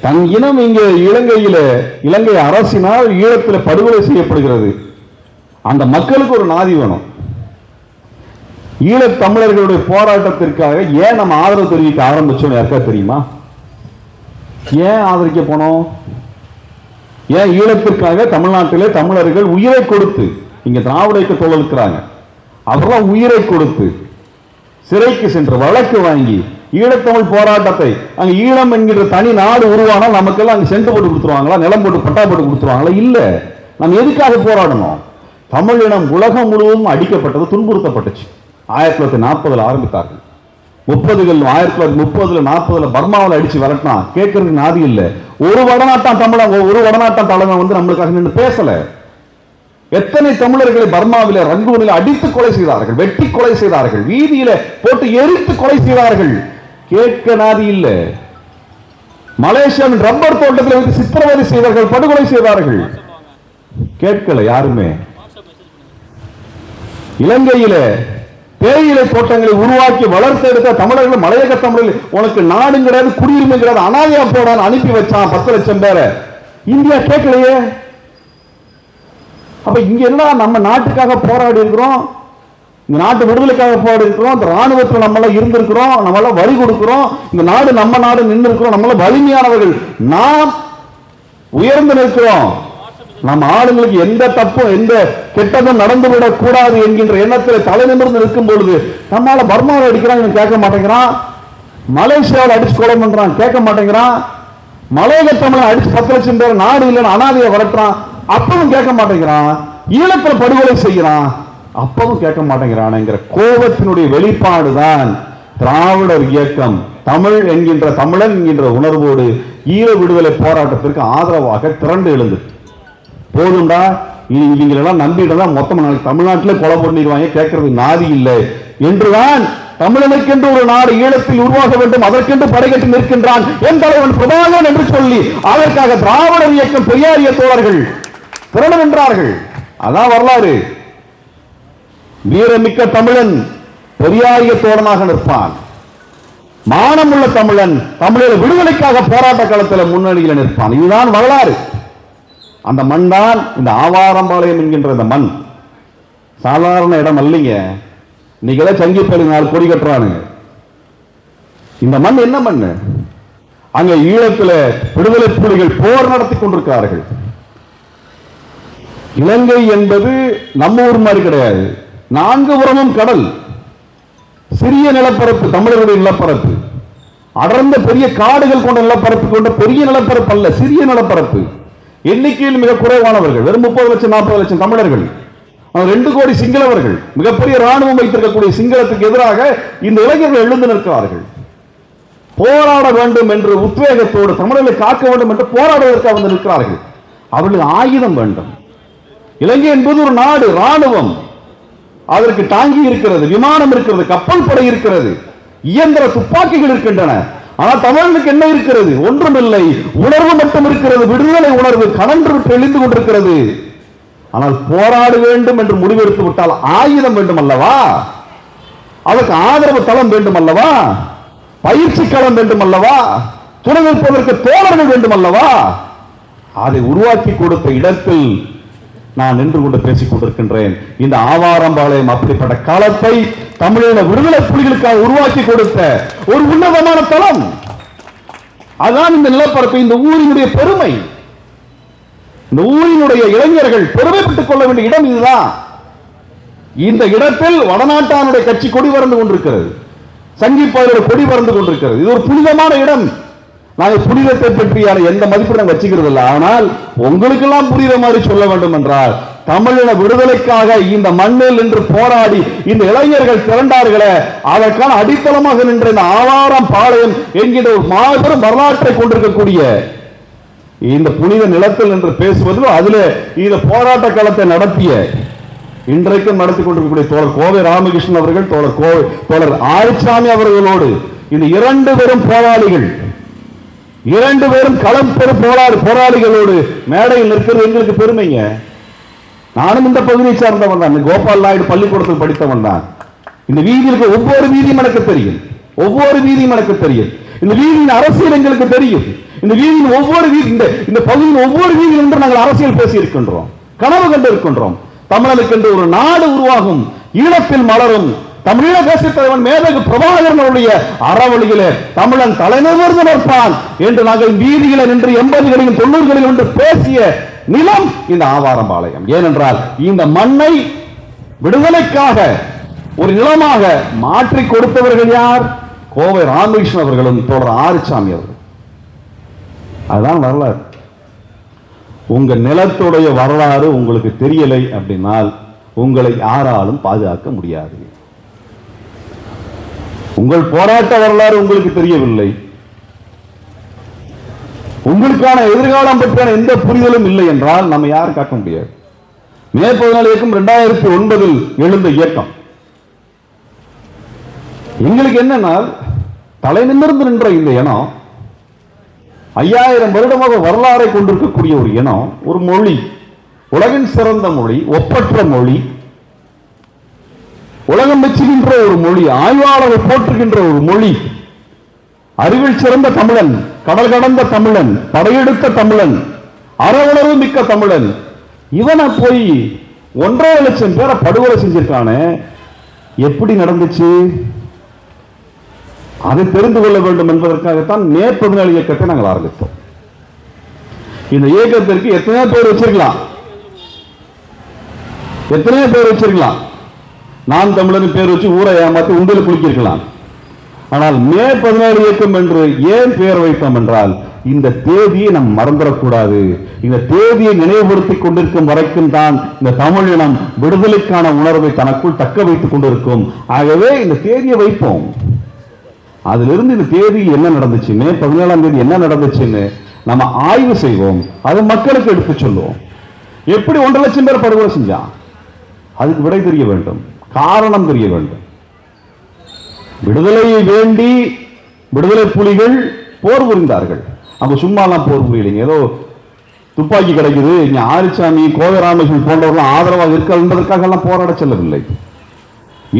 தன் இனம் இங்கே இலங்கை அரசினால் ஈழத்தில் படுகொலை செய்யப்படுகிறது. அந்த மக்களுக்கு ஒரு நாதி வேணும். ஈழத் தமிழர்களுடைய போராட்டத்திற்காக ஏன் நம்ம ஆதரவு தெரிவிக்க ஆரம்பிச்சோம் யாருக்கா தெரியுமா? ஏன் ஆதரிக்க போனோம்? ஏன் ஈழத்திற்காக தமிழ்நாட்டிலே தமிழர்கள் உயிரை கொடுத்து, இங்க திராவிட இயக்க தோழர்கள் இருக்கிறாங்க, அவரெல்லாம் உயிரை கொடுத்து சிறைக்கு சென்று வழக்கு வாங்கி ஈழத்தமிழ் போராட்டத்தை, அங்க ஈழம் என்கிற தனி நாடு உருவானால் நமக்கெல்லாம் அங்க சென்று போட்டு கொடுத்துருவாங்களா, நிலம் போட்டு பட்டா போட்டு கொடுத்துருவாங்களா? இல்ல. நம்ம எதுக்காக போராடணும்? தமிழினம் உலகம் முழுவதும் அடிக்கப்பட்டது, துன்புறுத்தப்பட்டுச்சு. 1940 ஆரம்பித்தார்கள். 1930 40 பர்மாவில் அடிச்சு வரட்டினா கேட்கறதுக்கு நாதி இல்ல. ஒரு வடநாட்டான் தமிழன், ஒரு வடநாட்டான் தலைவன் வந்து நம்மளுக்காக நின்று பேசல. எத்தனை தமிழர்களை பர்மாவில ரங்கூனில் அடித்து கொலை செய்தார்கள், வெட்டி கொலை செய்தார்கள், வீதியில போட்டு எரித்து கொலை செய்தார்கள். கேட்க நாதி இல்ல. மலேசியாவின் ரப்பர் தோட்டத்தில் வைத்து சித்திரவதை செய்தார்கள், படுகொலை செய்தார்கள். கேட்கல யாருமே. இலங்கையில தேயிலை தோட்டங்களை உருவாக்கி வளர்த்தெடுத்த தமிழர்கள், மலையக தமிழர்கள், உனக்கு நாடு கிடையாது, குடியுரிமை கிடையாது, அனாதையா போடான்னு அனுப்பி வச்சான் 10 லட்சம் பேரை. இந்தியா கேட்கலையே. அப்ப இங்க எல்லாம் நம்ம நாட்டுக்காக போராடி இருக்கிறோம், இந்த நாட்டு விடுதலைக்காக போராடி இருக்கிறோம், இந்த ராணுவத்தில் நம்மள இருந்திருக்கிறோம், நம்மள வரி கொடுக்கிறோம், இந்த நாடு நம்ம நாடு நின்று இருக்கிறோம், நம்மள வலிமையானவர்கள், நாம் உயர்ந்து நிற்கிறோம். நம்ம ஆளுங்களுக்கு எந்த தப்பும் எந்த கெட்டதும் நடந்துவிடக் கூடாது என்கின்ற எண்ணத்தில் தலை நிமிர்ந்து நிற்கும் பொழுது நம்மால பர்மாவில் அடிக்கிறான், கேட்க மாட்டேங்கிறான். மலேசியாவில் அடிச்சு கொலை பண்றான், கேட்க மாட்டேங்கிறான். மலையக தமிழை அடிச்சு 10 லட்சம் பேர் நாடு இல்லைன்னு அனாதையை வரட்டுறான், அப்பவும் கேட்க மாட்டேங்கிறான். ஈழத்தில் படுகொலை செய்யறான், அப்பவும் கேட்க மாட்டேங்கிறான் என்கிற கோபத்தினுடைய வெளிப்பாடுதான் திராவிடர் இயக்கம் தமிழ் என்கின்ற, தமிழன் என்கின்ற உணர்வோடு ஈழ விடுதலை போராட்டத்திற்கு ஆதரவாக திரண்டு எழுந்து. போதும்டா, இவங்களெல்லாம் நம்பிட்டுதான் மொத்தம் தமிழ்நாட்டில் கொலை பண்ணிடுவாங்க, கேட்கறது நாதி இல்லை என்றுதான் தமிழனுக்கென்று ஒரு நாடு ஈழத்தில் உருவாக வேண்டும், அதற்கென்று படைகட்டி நிற்கின்றான் என் தலைவன் பிரபாகரன் என்று சொல்லி அதற்காக திராவிடர் இயக்கம் பெரியாரிய தோழர்கள் திரண்டு நின்றார்கள். அதான் வரலாறு. வீரமிக்க தமிழன் பெரியாரிய தோழனாக நிற்பான். மானமுள்ள தமிழன் தமிழர் விடுதலைக்காக போராட்ட களத்தில் முன்னணியில் நிற்பான். இதுதான் வரலாறு. அந்த மண் தான் இந்த ஆவாரம்பாளையம் என்கின்ற இந்த மண். சாதாரண இடம் அல்லைங்க. இன்னைக்கு சங்கிப்பள்ளி 4 கொடி கட்டுறானுங்க. இந்த மண் என்ன மண்? அங்க ஈழத்தில் விடுதலை புலிகள் போர் நடத்தி கொண்டிருக்கிறார்கள். இலங்கை என்பது நம்ம ஊர் மாதிரி கிடையாது. 4 புறமும் கடல், சிறிய நிலப்பரப்பு, தமிழர்களுடைய நிலப்பரப்பு, அடர்ந்த பெரிய காடுகள் கொண்ட நிலப்பரப்பு கொண்ட பெரிய நிலப்பரப்பு அல்ல, சிறிய நிலப்பரப்பு. எண்ணிக்கையில் மிக குறைவானவர்கள், வெறும் 30 லட்சம் 40 லட்சம் தமிழர்கள், 2 கோடி சிங்களவர்கள், மிகப்பெரிய ராணுவம் வைத்திருக்கக்கூடிய சிங்களத்துக்கு எதிராக இந்த இளைஞர்கள் எழுந்து நிற்கிறார்கள். போராட வேண்டும் என்று உத்வேகத்தோடு தமிழர்களை காக்க வேண்டும் என்று போராடுவதற்காக வந்து நிற்கிறார்கள். அவர்களுக்கு ஆயுதம் வேண்டும். இலங்கை என்பது ஒரு நாடு, ராணுவம், அதற்கு டாங்கி இருக்கிறது, விமானம் இருக்கிறது, கப்பல் படை இருக்கிறது, இயந்திர துப்பாக்கிகள் இருக்கின்றன. ஆனால் தமிழனுக்கு என்ன இருக்கிறது? ஒன்றுமில்லை. உணர்வு மட்டும் இருக்கிறது, விடுதலை உணர்வு கனன்று விட்டு எழுந்து கொண்டிருக்கிறது. ஆனால் போராட வேண்டும் என்று முடிவெடுத்து விட்டால் ஆயுதம் வேண்டும் அல்லவா? அதற்கு ஆதரவு தளம் வேண்டும் அல்லவா? பயிற்சி களம் வேண்டும் அல்லவா? துணை நிற்பதற்கு தோழர்கள் வேண்டும் அல்லவா? அதை உருவாக்கி கொடுத்த இடத்தில் நான் நின்று கொண்டு பேசிக் கொண்டிருக்கின்றேன். இந்த ஆவாரம்பாளையம் அப்படிப்பட்ட களத்தை தமிழீழ விடுதலை புலிகளுக்காக உருவாக்கி கொடுத்த ஒரு உன்னதமான தளம். அதுதான் இந்த நிலப்பரப்பு, இந்த ஊரினுடைய பெருமை. இந்த ஊரினுடைய இளைஞர்கள் பெருமைப்பட்டுக் கொள்ள வேண்டிய இடம் இதுதான். இந்த இடத்தில் வடநாட்டானுடைய கட்சி கொடி பறந்து கொண்டிருக்கிறது, சங்கிப்பாருடைய கொடி பறந்து கொண்டிருக்கிறது. இது ஒரு புனிதமான இடம். நாங்கள் புனிதத்தை பற்றியான எந்த மதிப்பு நாங்கள் வச்சுக்கிறது இல்லை. ஆனால் உங்களுக்கெல்லாம் புரியுற மாதிரி சொல்ல வேண்டும் என்றால், தமிழின விடுதலைக்காக இந்த மண்ணில் நின்று போராடி இந்த இளைஞர்கள் திரண்டார்களே, அதற்கான அடித்தளமாக நின்ற இந்த ஆவாரம் பாளையம் என்கிற ஒரு மாபெரும் வரலாற்றை கொண்டிருக்கக்கூடிய இந்த புனித நிலத்தில் என்று பேசுவதில் அதில் இந்த போராட்ட களத்தை நடத்திய இன்றைக்கும் நடத்தி கொண்டிருக்கக்கூடிய தோழர் கோவை ராமகிருஷ்ணன் அவர்கள், தோழர் ஆறுசாமி அவர்களோடு இந்த இரண்டு பேரும் போராளிகள், இரண்டு பேரும் களம் பெறும் போராளிகளோடு மேடையில் நிற்கிறது எங்களுக்கு பெருமைங்க. நானும் இந்த பகுதியை சார்ந்தவன் தான். கோபால் நாயுடு பள்ளிக்கூடத்தில் படித்தவன் தான். இந்த வீதியில் ஒவ்வொரு வீதியும் எனக்கு தெரியும், ஒவ்வொரு வீதியும் எனக்கு தெரியும். இந்த வீதியின் அரசியல் எங்களுக்கு தெரியும். இந்த வீதியின் ஒவ்வொரு வீதி, இந்த பகுதியின் ஒவ்வொரு வீதியில் என்று நாங்கள் அரசியல் பேசி இருக்கின்றோம், கனவு கண்டு இருக்கின்றோம். தமிழனுக்கு என்று ஒரு நாடு உருவாகும், ஈழத்தில் மலரும், தமிழீழ தேசிய தலைவன் மேதகு பிரபாகரனுடைய அறவழியிலே தமிழன் தலைநிமிர்ந்து நிற்பான் என்று நாங்கள் வீதியில நின்று 80களிலும் 90களிலும் என்று பேசிய நிலம் இந்த ஆவாரம்பாளையம். ஏனென்றால் இந்த மண்ணை விடுதலைக்காக ஒரு நிலமாக மாற்றி கொடுத்தவர்கள் யார்? கோவை ராமகிருஷ்ணன் அவர்களும் தோழர் ஆறுசாமி அவர்கள். அதுதான் வரலாறு. உங்க நிலத்துடைய வரலாறு உங்களுக்கு தெரியலை அப்படின்னால் உங்களை யாராலும் பாதுகாக்க முடியாது. உங்கள் போராட்ட வரலாறு உங்களுக்கு தெரியவில்லை, உங்களுக்கான எதிர்காலம் பற்றியான எந்த புரிதலும் இல்லை என்றால் நம்ம யாரும் காக்க முடியாது. மே 14 இயக்கம் 2009 எழுந்த இயக்கம். எங்களுக்கு என்னன்னா, தலை நிமிர்ந்து நின்ற இந்த இனம் 5000 வருடமாக வரலாறை கொண்டிருக்கக்கூடிய ஒரு இனம், ஒரு மொழி, உலகின் சிறந்த மொழி, ஒப்பற்ற மொழி, உலகம் மெச்சுகின்ற ஒரு மொழி, ஆய்வாளர்கள் போற்றுகின்ற ஒரு மொழி, அறிவில் சிறந்த தமிழன், கடல் கடந்த தமிழன், படையெடுத்த தமிழன், அறவுணர்வு மிக்க தமிழன், இவனை போய் 1.5 லட்சம் பேரை படுகொலை செஞ்சிருக்கானே, எப்படி நடந்துச்சு? அதை தெரிந்து கொள்ள வேண்டும் என்பதற்காகத்தான் மே 14 இயக்கத்தை நாங்கள் ஆரம்பித்தோம். இந்த இயக்கத்திற்கு எத்தனையோ பேர் வச்சிருக்கலாம், எத்தனையோ பேர் வச்சிருக்கலாம். நான் தமிழன் பேர் வச்சு ஊரை ஏமாற்றி உண்டில் குளிக்கிருக்கலாம். ஆனால் மே 14 இயக்கம் என்று ஏன் பெயர் வைத்தோம் என்றால், இந்த தேதியை நாம் மறந்துடக்கூடாது. இந்த தேதியை நினைவுபடுத்திக் கொண்டிருக்கும் வரைக்கும் தான் இந்த தமிழினம் விடுதலைக்கான உணர்வை தனக்குள் தக்க வைத்துக் கொண்டிருக்கும். ஆகவே இந்த தேதியை வைப்போம். அதிலிருந்து இந்த தேதி என்ன நடந்துச்சு, மே 17ஆம் தேதி என்ன நடந்துச்சுன்னு நம்ம ஆய்வு செய்வோம். அது மக்களுக்கு எடுத்து சொல்லுவோம். எப்படி 1.5 லட்சம் பேர் படுகொலை செஞ்சான்? அதுக்கு விடை தெரிய வேண்டும், காரணம் தெரிய வேண்டும். விடுதலையை வேண்டி விடுதலை புலிகள் போர் புரிந்தார்கள். அவங்க சும்மாலாம் போர் புரியலைங்க. ஏதோ துப்பாக்கி கிடைக்குது, இங்க ஆறுசாமி, கோவை ராமகிருஷ்ணன் போன்றவர்கள் ஆதரவாக இருக்கின்றதற்காக எல்லாம் போராட செல்லவில்லை.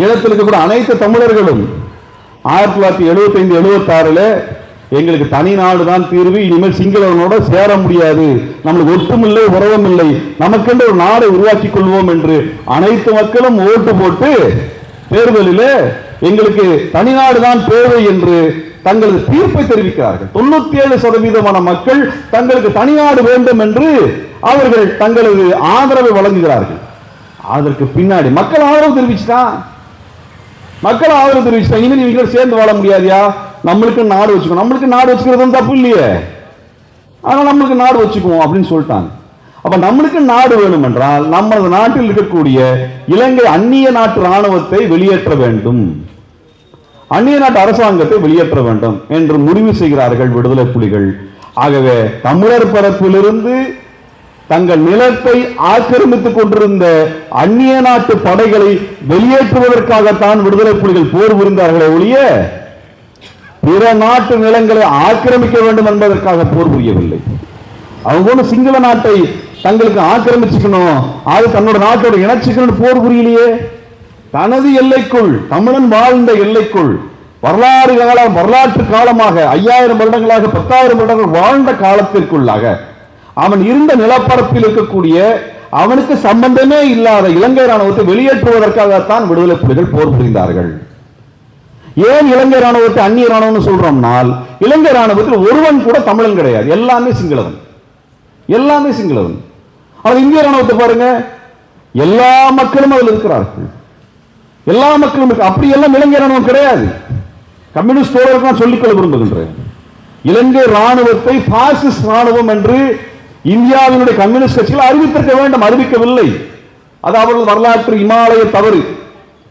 ஈழத்தில் இருக்கக்கூடிய அனைத்து தமிழர்களும் 1975-76 எங்களுக்கு தனி நாடு தான் தீர்வு, இனிமேல் சிங்களவனோட சேர முடியாது, நம்மளுக்கு ஒட்டுமில்லை உறவும் இல்லை, நமக்கென்று ஒரு நாடை உருவாக்கி கொள்வோம் என்று அனைத்து மக்களும் ஓட்டு போட்டு தேர்தலில் எங்களுக்கு தனிநாடு தான் தேவை என்று தங்களது தீர்ப்பை தெரிவிக்கிறார்கள். 97% மக்கள் தங்களுக்கு தனிநாடு வேண்டும் என்று அவர்கள் தங்களது ஆதரவை வழங்குகிறார்கள். அதற்கு பின்னாடி மக்கள் ஆதரவு தெரிவிச்சுட்டான், மக்கள் ஆதரவு தெரிவிச்சுட்டான். இனி நீங்க சேர்ந்து வாழ முடியாதியா, நம்மளுக்கு நாடு வச்சுக்கணும், நம்மளுக்கு நாடு வச்சுக்கிறது தப்பு இல்லையே, ஆனா நம்மளுக்கு நாடு வச்சுக்குவோம் அப்படின்னு சொல்லிட்டாங்க. அப்ப நம்மளுக்கு நாடு வேணும் என்றால் நமது நாட்டில் இருக்கக்கூடிய இலங்கை அந்நிய நாட்டு ராணுவத்தை வெளியேற்ற வேண்டும், அந்நிய நாட்டு அரசாங்கத்தை வெளியேற்ற வேண்டும் என்று முடிவு செய்கிறார்கள் விடுதலை புலிகள். ஆகவே தமிழர் பரப்பிலிருந்து தங்கள் நிலத்தை ஆக்கிரமித்துக் கொண்டிருந்த அந்நிய நாட்டு படைகளை வெளியேற்றுவதற்காகத்தான் விடுதலை புலிகள் போர் புரிந்தார்களே ஒழிய பிற நாட்டு நிலங்களை ஆக்கிரமிக்க வேண்டும் என்பதற்காக போர் புரியவில்லை. அவங்க ஒன்று சிங்கள நாட்டை தங்களுக்கு ஆக்கிரமிச்சுக்கணும், அது தன்னோட நாட்டோட இணைச்சுக்கணும் போர் புரியலையே. தனது எல்லைக்குள், தமிழன் வாழ்ந்த எல்லைக்குள் வரலாற்று காலமாக 5000 வருடங்களாக 10,000 வருடங்கள் வாழ்ந்த காலத்திற்குள்ளாக அவன் இருந்த நிலப்பரப்பில் இருக்கக்கூடிய அவனுக்கு சம்பந்தமே இல்லாத இலங்கை ராணுவத்தை வெளியேற்றுவதற்காகத்தான் விடுதலை புலிகள் போர் புரிந்தார்கள். ஏன் இலங்கை ராணுவத்தை அந்நிய ராணுவம் சொல்றோம்னால், இலங்கை ராணுவத்தில் ஒருவன் கூட தமிழன் கிடையாது, எல்லாமே சிங்களவன், எல்லாமே சிங்களவன். அது இந்திய ராணுவத்தை பாருங்க, எல்லா மக்களும் அதில் இருக்கிறார்கள். எல்லா மக்களும் இருக்கு. அப்படி எல்லாம் இலங்கை ராணுவம் கிடையாது. கம்யூனிஸ்ட் தோழர்கள் நான் சொல்லிக்கொள்ள விரும்புகின்றேன். இலங்கை ராணுவத்தை பாசிஸ்ட் ராணுவம் என்று இந்தியாவினுடைய கம்யூனிஸ்ட் கட்சிகள் அறிவித்திருக்க வேண்டும், அறிவிக்கவில்லை. அது அவர்கள் வரலாற்று இமாலய தவறு.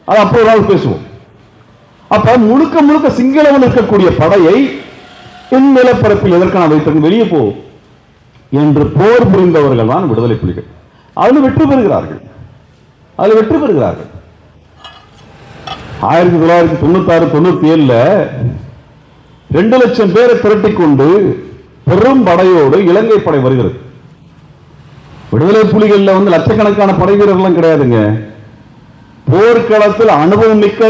அது அப்போது பேசுவோம். அப்ப முழுக்க முழுக்க சிங்களவன் இருக்கக்கூடிய படையை தென் நிலப்பரப்பில் எதற்கான வைத்திருக்க வெளியே போ என்று போர் புரிந்தவர்கள் தான் விடுதலை புலிகள். அதில் வெற்றி பெறுகிறார்கள். 1996-97 2 லட்சம் பேரை திரட்டிக் கொண்டு பெரும் படையோடு இலங்கை படை வருகிறது. விடுதலை புலிகள்ல லட்சக்கணக்கான படை வீரர்கள் கிடையாதுங்க. போர்க்களத்தில் அனுபவம் மிக்க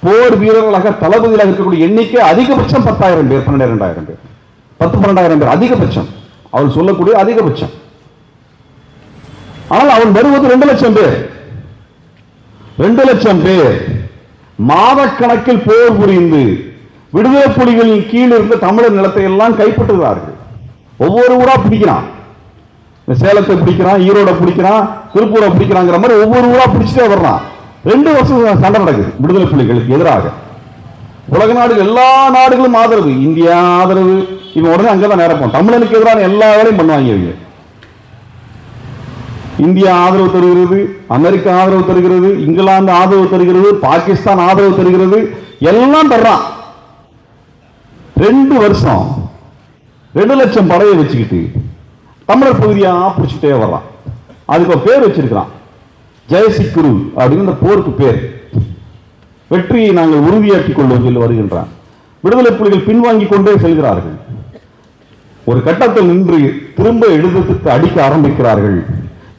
போர் வீரர்களாக தளபதியாக இருக்கக்கூடிய எண்ணிக்கை அதிகபட்சம் 10,000 பேர், 12,000 பேர், 10-12,000 பேர் அதிகபட்சம். அவர் சொல்லக்கூடிய அதிகபட்சம். ஆனால் அவன் வருவது 2 லட்சம் பேர். 2 லட்சம் பேர் மாதக்கணக்கில் போர் புரிந்து விடுதலை புலிகளின் கீழ் இருந்த தமிழர் நிலத்தை எல்லாம் கைப்பற்றுகிறார்கள். ஒவ்வொரு ஊரா பிடிக்கிறான். சேலத்தை பிடிக்கிறான், ஈரோட பிடிக்கிறான், திருப்பூரை பிடிக்கிறாங்கிற மாதிரி ஒவ்வொரு ஊரா பிடிச்சிட்டே வர்றான். 2 வருஷம் சண்டை நடக்குது விடுதலை புலிகளுக்கு எதிராக. உலக நாடுகள் எல்லா நாடுகளும் ஆதரவு, இந்தியா ஆதரவு. இவன் உடனே அங்கதான் நேரப்போம். தமிழனுக்கு எதிரான எல்லா வேலையும் பண்ணுவாங்க இவங்க. இந்தியா ஆதரவு தருகிறது, அமெரிக்கா ஆதரவு தருகிறது, இங்கிலாந்து ஆதரவு தருகிறது, பாகிஸ்தான் ஆதரவு தருகிறது, எல்லாம் தர்றான். 2 வருஷம் 2 லட்சம் படையை வச்சுக்கிட்டு தமிழர் பகுதியா பிடிச்சிட்டே வர்றான். அதுக்கு பேர் வச்சிருக்கிறான் ஜெயசிக்குரு அப்படின்னு இந்த போருக்கு பேர். வெற்றியை நாங்கள் உறுதியாக்கிக் கொள்வோம் சொல்லி வருகின்றான். விடுதலை புலிகள் பின்வாங்கி கொண்டே செல்கிறார்கள். ஒரு கட்டத்தில் நின்று திரும்ப எழுதத்துக்கு அடிக்க ஆரம்பிக்கிறார்கள்.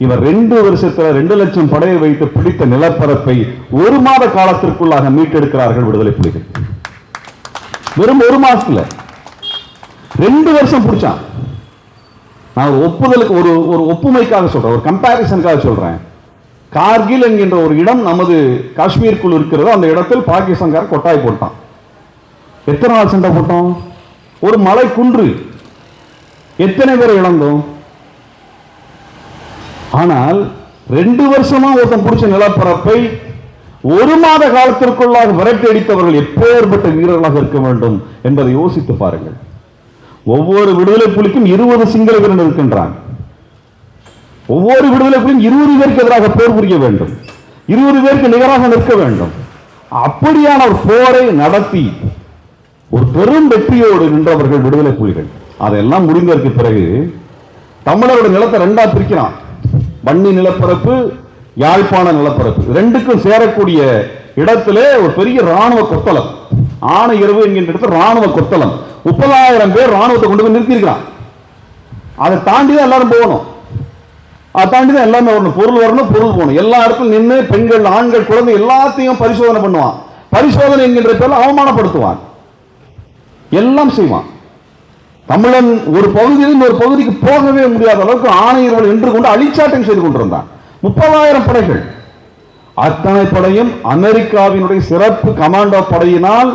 இவர் 2 வருஷத்துல 2 லட்சம் படையை வைத்து பிடித்த நிலப்பரப்பை 1 மாத காலத்திற்குள்ளாக மீட்டெடுக்கிறார்கள் விடுதலை புலிகள். வெறும் 1 மாசத்துல 2 வருஷம் பிடிச்சான். நான் ஒப்புதலுக்கு ஒரு ஒப்புமைக்காக சொல்றேன், ஒரு கம்பாரிசனுக்காக சொல்றேன். கார்கில் என்கின்ற ஒரு இடம் நமது காஷ்மீருக்குள் இருக்கிறது. அந்த இடத்தில் பாகிஸ்தான்கார கொட்டாய் போட்டான். எத்தனை நாள் சண்டை போட்டோம்? ஒரு மலை குன்று, எத்தனை பேரை இழந்தோம்? ஆனால் 2 வருஷமா ஒருத்தன் பிடிச்ச நிலப்பரப்பை 1 மாத காலத்திற்குள்ளாக விரட்டி அடித்தவர்கள் எப்பேற்பட்ட வீரர்களாக இருக்க வேண்டும் என்பதை யோசித்து பாருங்கள். ஒவ்வொரு விடுதலை புலிக்கும் 20 சிங்கள வீரர்கள் இருக்கின்றான். ஒவ்வொரு விடுதலை புலியும் 20 பேருக்கு எதிராக போர் புரிய வேண்டும், 20 பேருக்கு நிகராக நிற்க வேண்டும். அப்படியான ஒரு போரை நடத்தி ஒரு பெரும் வெற்றியோடு நின்றவர்கள் விடுதலை புலிகள். அதெல்லாம் முடிந்ததற்கு பிறகு தமிழரோட நிலத்தை 2ஆ பிரிக்கிறான். வன்னி நிலப்பரப்பு, யாழ்ப்பாண நிலப்பரப்பு, 2க்கும் சேரக்கூடிய இடத்திலே ஒரு பெரிய ராணுவ கொத்தளம், ஆணை இரவு என்கின்ற இடத்துல ராணுவ கொத்தளம், 30,000 பேர் ராணுவத்தை கொண்டு போய் நிறுத்தியிருக்கிறான். அதை தாண்டி தான் எல்லாரும் போகணும். அதை தாண்டி தான் எல்லாமே வரணும். பொருள் வரணும், பொருள் போகணும். எல்லா இடத்துல நின்று பெண்கள், ஆண்கள், குழந்தை எல்லாத்தையும் பரிசோதனை பண்ணுவான். பரிசோதனை என்கின்ற பேரில் அவமானப்படுத்துவான், எல்லாம் செய்வான். தமிழன் ஒரு பகுதியில் ஒரு பகுதிக்கு போகவே முடியாத அளவுக்கு ஆணையர்கள் நின்று கொண்டு அழிச்சாட்டம் செய்து கொண்டிருந்தான். 30,000 படைகள், அத்தனை படையும் அமெரிக்காவினுடைய சிறப்பு கமாண்டோ படையினால்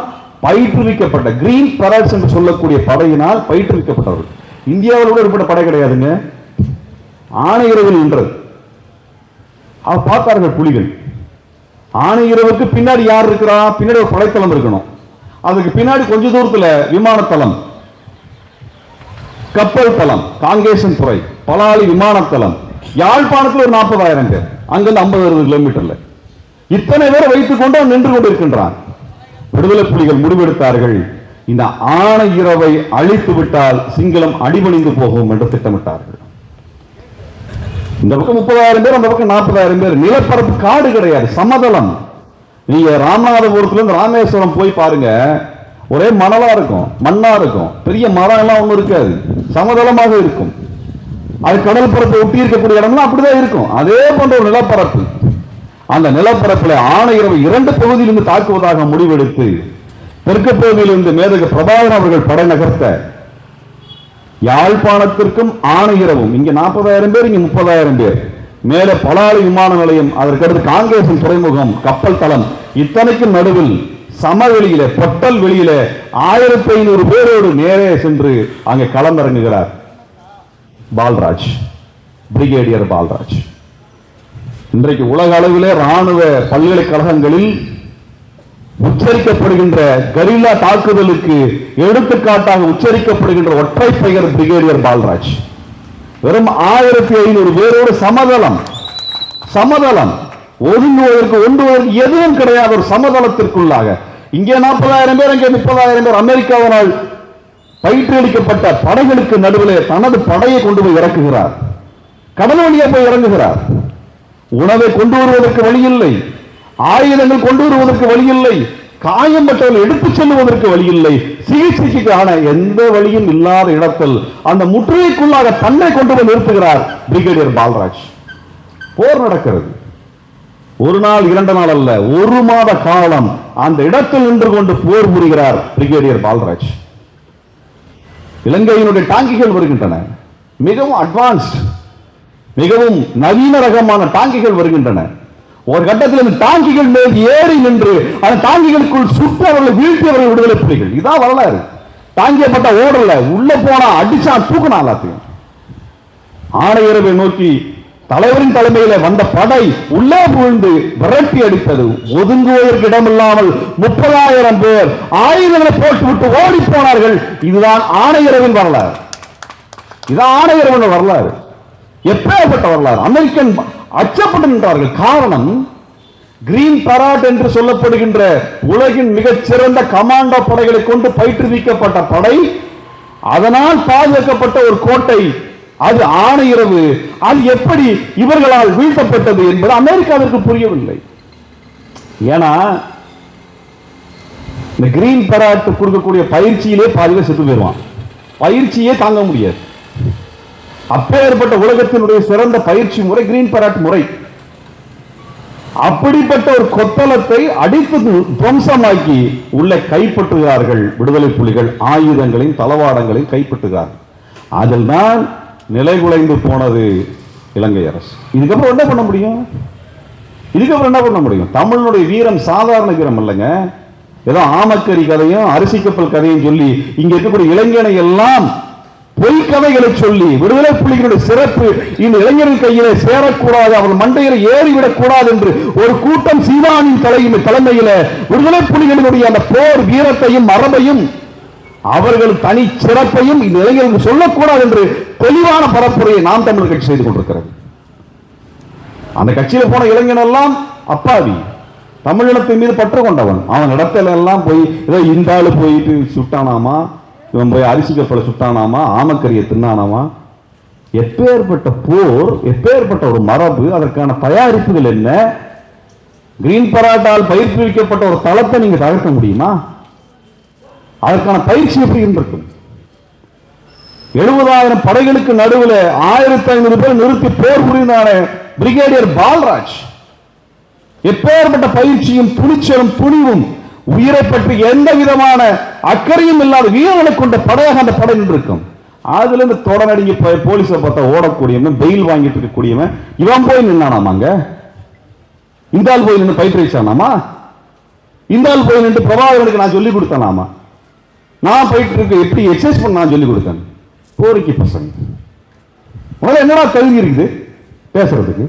பயிற்றுவிக்கப்பட்ட கிரீன் பெரட்ஸ் என்று சொல்லக்கூடிய படையினால் பயிற்றுவிக்கப்பட்டவர்கள். இந்தியாவில் கூட ஏற்பட்ட படை கிடையாதுங்க. ஆணையர்கள் நின்றது. அவர் பார்த்தார்கள் புலிகள். ஆணையரவுக்கு பின்னாடி யார் இருக்கிறா? பின்னாடி ஒரு படைத்தளம் இருக்கணும். அதுக்கு பின்னாடி கொஞ்ச தூரத்தில் விமானத்தளம், கப்பல் தளம், காங்கேசன் துறை, பலாலி விமானத்தளம், யாழ்ப்பாணத்தில் ஒரு 40,000 பேர், அங்கிருந்து 50-60 கிலோமீட்டர்ல இத்தனை பேரை வைத்துக் கொண்டு நின்று கொண்டு இருக்கின்றான். விடுதலை புலிகள் முடிவெடுத்தார்கள், இந்த ஆணை இரவை அழித்து விட்டால் சிங்களம் அடிபணிந்து போகும் என்று திட்டமிட்டார்கள். இந்த பக்கம் 30,000 பேர், அந்த பக்கம் 40,000 பேர். நிலப்பரப்பு காடு கிடையாது, சமதளம். நீங்க ராமநாதபுரத்துல ராமேஸ்வரம் போய் பாருங்க, ஒரே மணலா இருக்கும், மண்ணா இருக்கும், பெரிய மரம் எல்லாம் ஒண்ணு இருக்காது, சமதளமாக இருக்கும். அது கடல் பரப்பை ஒட்டி இருக்கக்கூடிய இடம்லாம் அப்படிதான் இருக்கும். அதே போன்ற ஒரு நிலப்பரப்பு. அந்த நிலப்பரப்பில் ஆணையரவை 2 பகுதியிலிருந்து தாக்குவதாக முடிவெடுத்து தெற்கு பகுதியிலிருந்து மேதக பிரபாகரன் அவர்கள் படை நகர்த்த யாழ்ப்பாணத்திற்கும் ஆணையரவும், இங்க 40,000 பேர், இங்க 30,000 பேர், மேலே பலாலி விமான நிலையம், அதற்கடுத்து காங்கேசன் துறைமுகம், கப்பல் தளம், இத்தனைக்கும் நடுவில் சமவெளியில, பொட்டல் வெளியில 1500 பேரோடு நேரே சென்று அங்கே களமிறங்குகிறார் பால்ராஜ், பிரிகேடியர் பால்ராஜ். இன்றைக்கு உலக அளவிலே ராணுவ பல்கலைக்கழகங்களில் உச்சரிக்கப்படுகின்ற கரில்லா தாக்குதலுக்கு எடுத்துக்காட்டாக உச்சரிக்கப்படுகின்ற ஒற்றை பெயர் பிரிகேடியர் பால்ராஜ். வெறும் 1500 பேரோடு சமதளம் ஒதுங்குவதற்கு ஒன்றுவதற்கு எதுவும் கிடையாது. ஒரு சமதளத்திற்குள்ளாக இங்கே 40,000 பேர், இங்கே 30,000 பேர் அமெரிக்காவினால் பயிற்சியளிக்கப்பட்ட படைகளுக்கு நடுவில் தனது படையை கொண்டு போய் இறக்குகிறார். கடல் வழியே போய் இறங்குகிறார். உணவை கொண்டு வருவதற்கு வழி இல்லை, ஆயுதங்கள் கொண்டு வருவதற்கு வழி இல்லை, காயம்பட்டவர்கள் எடுத்துச் செல்வதற்கு வழி இல்லை, சிகிச்சைக்கான எந்த வழியும் இல்லாத இடத்தில் அந்த முற்றுகைக்குள்ளாக தன்னை கொண்டு போய் நிறுத்துகிறார் பிரிகேடியர் பால்ராஜ். போர் நடக்கிறது. ஒரு நாள் 2 நாள் அல்ல, 1 மாத காலம் அந்த இடத்தில் நின்று கொண்டு போர் புரிகிறார் பிரிகேடியர் பால்ராஜ். இலங்கையினுடைய டாங்கிகள் வருகின்றன, மிகவும் அட்வான்ஸ்ட், மிகவும் நவீன ரகமான டாங்கிகள் வருகின்றன. ஒரு கட்டத்தில் இந்த டாங்கிகள் மேல் ஏறி நின்று அந்த டாங்கிகளுக்குள் சுற்றவர்களை வீழ்த்தியவர்கள் விடுதலை புலிகள். இதான் வரலாறு. டாங்கியப்பட்ட ஓடல, உள்ள போனா அடிச்சா தூக்கினா எல்லாத்தையும். ஆணையரவை நோக்கி தலைவரின் தலைமையில வந்த படை உள்ளே புகுந்து விரட்டி அடித்தது. ஒதுங்குவதற்கு இடமில்லாமல் 30,000 பேர் ஆயுதங்களை போட்டுவிட்டு ஓடி போனார்கள். இதுதான் ஆணையரவின் வரலாறு. இதான் ஆணையரவின் வரலாறு. எப்பேற்பட்ட வரலாறு! அமெரிக்கன் அச்சப்பட்டு நின்றார்கள். காரணம், கிரீன் பராட் என்று சொல்லப்படுகின்ற உலகின் மிகச்சிறந்த கமாண்டோ படைகளை கொண்டு பயிற்றுவிக்கப்பட்ட படை, அதனால் பாதுகாக்கப்பட்ட ஒரு கோட்டை, அது ஆணையரவு. அது எப்படி இவர்களால் வீழ்த்தப்பட்டது என்பது அமெரிக்காவிற்கு புரியவில்லை. ஏன்னா இந்த கிரீன் பராட் கொடுக்கக்கூடிய பயிற்சியிலே பாதியில செத்து போயிடுவான். பயிற்சியே தாங்க முடியாது. அப்பேற்பட்ட உலகத்தினுடைய சிறந்த பயிற்சி முறை கிரீன் பராட் முறை. அப்படிப்பட்ட ஒரு கொத்தளத்தை அடித்து துவம்சமாக்கி உள்ள கைப்பற்றுகிறார்கள் விடுதலை புலிகள். ஆயுதங்களையும் தளவாடங்களையும் கைப்பற்றுகிறார்கள். அதில் தான் நிலைகுலைந்து போனது இலங்கை அரசு. இதுக்கப்புறம் என்ன பண்ண முடியும்? தமிழனுடைய வீரம் சாதாரண வீரம் இல்லைங்க. ஏதோ ஆமக்கரி கதையும் அரிசி கப்பல் கதையும் சொல்லி இங்க இருக்கக்கூடிய இளைஞனை எல்லாம் பொய்க்கதைகளை சொல்லி விடுதலை புலிகளுடைய சிறப்பு இந்த இளைஞர்கள் கையிலே சேரக்கூடாது, அவர்கள் மண்டையில ஏறிவிடக் கூடாது என்று ஒரு கூட்டம் சீமானின் தலைமையில விடுதலை புலிகளினுடைய அந்த போர் வீரத்தையும் மரபையும் அவர்கள் தனி சிறப்பையும் இந்த இளைஞர்களுக்கு சொல்லக்கூடாது என்று தெளிவான பரப்புரையை நாம் தமிழர் கட்சி செய்து கொண்டிருக்கிறது. அந்த கட்சியில போன இளைஞன் எல்லாம் அப்பாவி, தமிழினத்தின் மீது பற்று கொண்டவன். அவன் இடத்துல எல்லாம் போய் ஏதோ இந்த ஆளு போயிட்டு சுட்டானாமா, இவன் போய் அரிசி கப்பலை சுட்டானாமா, ஆமக்கரியை தின்னானாமா. எப்பேற்பட்ட போர், எப்பேற்பட்ட ஒரு மரபு, அதற்கான தயாரிப்புகள் என்ன? கிரீன் பராட்டால் பயிற்றுவிக்கப்பட்ட ஒரு தளத்தை நீங்க தகர்க்க முடியுமா? அதற்கான பயிற்சி எப்படி இருக்கும்? 70,000 படைகளுக்கு நடுவில் 1500 பேர் நிறுத்தி போர் புரிந்தான பிரிகேடியர் பால்ராஜ். எப்பேற்பட்ட பயிற்சியும் துணிச்சலும் துணிவும் உயிரை பற்றி எந்த விதமான அக்கறையும் இல்லாத வீரர்களை கொண்ட படையாக அந்த படை நின்றிருக்கும். அதுல இருந்து தொடர்ந்து போலீஸை பார்த்தா ஓடக்கூடியவன், பெயில் வாங்கிட்டு இருக்கக்கூடியவன், இவன் போய் நின்னானாமாங்க. இந்த ஆள் போய் நின்று பயிற்சிச்சானாமா? இந்த ஆள் போய் நின்று பிரபாகரனுக்கு நான் சொல்லிக் கொடுத்தானாமா? நான் போயிட்டு இருக்க எப்படி எக்ஸசைஸ் பண்ண நான் சொல்லிக் கொடுத்தேன். கோரிக்கை பசங்க முதல்ல என்னடா தகுதி இருக்குது பேசுறதுக்கு?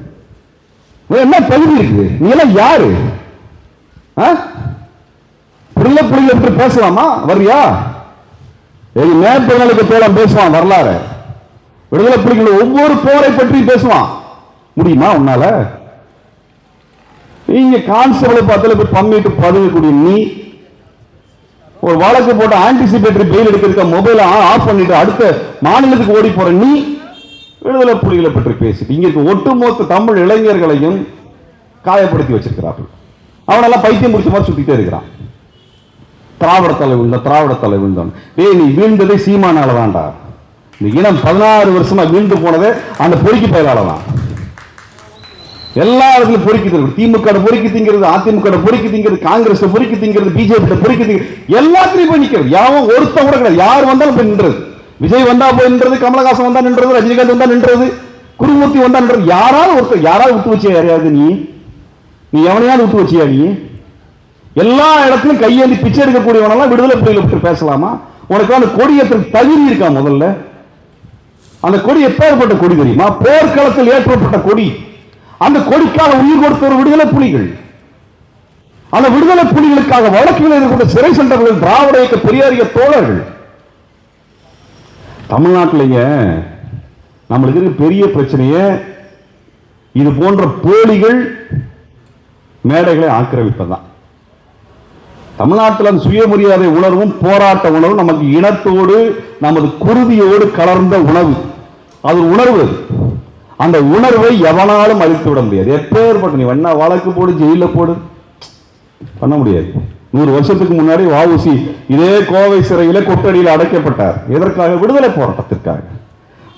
என்ன தகுதி இருக்குது? நீ எல்லாம் யாரு? விடுதலை புலிகள் எப்படி பேசலாமா? வர்றியா? மேற்பங்களுக்கு தோழம் பேசுவான் வரலாறு. விடுதலை புலிகள் ஒவ்வொரு போரை பற்றி பேசுவான். முடியுமா உன்னால? நீங்க கான்ஸ்டபிளை பார்த்தால போய் பம்மிட்டு பதவிக்கூடிய நீ, ஒரு வழக்கு போட்டு ஆன்டிசிபேட்டரி பெயில் எடுக்கிறதுக்கு மொபைலை ஆஃப் பண்ணிட்டு அடுத்த மாநிலத்துக்கு ஓடி போற நீ விடுதலை புலிகளை பற்றி பேசிட்டு இங்க இருக்க ஒட்டுமொத்த தமிழ் இளைஞர்களையும் காயப்படுத்தி வச்சிருக்கிறார்கள். அவனெல்லாம் பைத்தியம் முடிச்ச மாதிரி சுத்திட்டே இருக்கிறான். திராவிட தலை விழுந்தான். நீ வீழ்ந்ததே சீமானால தான்டா. இந்த இனம் 16 வருஷமா வீழ்ந்து போனதே அந்த பொறுக்கி பயலால தான். எல்லா இடத்துலையும் பொறுக்கி திங்கிறது. திமுக பொறுக்கி திங்கிறது, அதிமுக பொறுக்கி திங்கிறது, காங்கிரஸ் பொறுக்கி திங்கிறது, பிஜேபி பொறுக்கி திங்கிறது, எல்லாத்திலையும் போய் நிற்கிறது. யாவும் ஒருத்தன் கூட கிடையாது. யார் வந்தாலும் போய் நின்றது. விஜய் வந்தா போய் நின்றது, கமலஹாசன் வந்தா நின்றது, ரஜினிகாந்த் வந்தா நின்றது, குருமூர்த்தி வந்தா நின்றது. யாராவது ஒருத்தர் யாராவது விட்டு வச்சியா? யாரையாவது நீ எவனையாவது விட்டு வச்சியா? நீ எல்லா இடத்திலும் கையேந்தி பிச்சை எடுக்கக்கூடியவனெல்லாம் விடுதலை புலிகளை பற்றி பேசலாமா? உனக்கு அந்த கொடியேற்றத்துக்கு தகுதி இருக்கா? முதல்ல அந்த கொடி எப்பேற்பட்ட கொடி தெரியுமா? போர்க்களத்தில் ஏற்றப்பட்ட கொடி. அந்த கொடிக்காக உயிர் கொடுத்தவர் விடுதலை புலிகள். அந்த விடுதலை புலிகளுக்காக வழக்குகள் எதிர்கொண்ட சிறை சென்றவர்கள் திராவிட இயக்க பெரியாரிய தோழர்கள். தமிழ்நாட்டில் நம்மளுக்கு பெரிய பிரச்சனையே இது போன்ற போலிகள் மேடைகளை ஆக்கிரமிப்பதுதான். தமிழ்நாட்டில் அந்த சுயமரியாதை உணர்வும் போராட்ட உணர்வும் நமக்கு இனத்தோடு நமது குருதியோடு கலர்ந்த உணவு. அது உணர்வு. அந்த உணர்வை எவனாலும் அழித்து விட முடியாது. எப்பேற்பட்ட நீ வேணா வழக்கு போடு, ஜெயிலில் போடு, பண்ண முடியாது. 100 வருஷத்துக்கு முன்னாடி வஉசி இதே கோவை சிறையில் கொட்டடியில் அடைக்கப்பட்டார். எதற்காக? விடுதலை போராட்டத்திற்காக.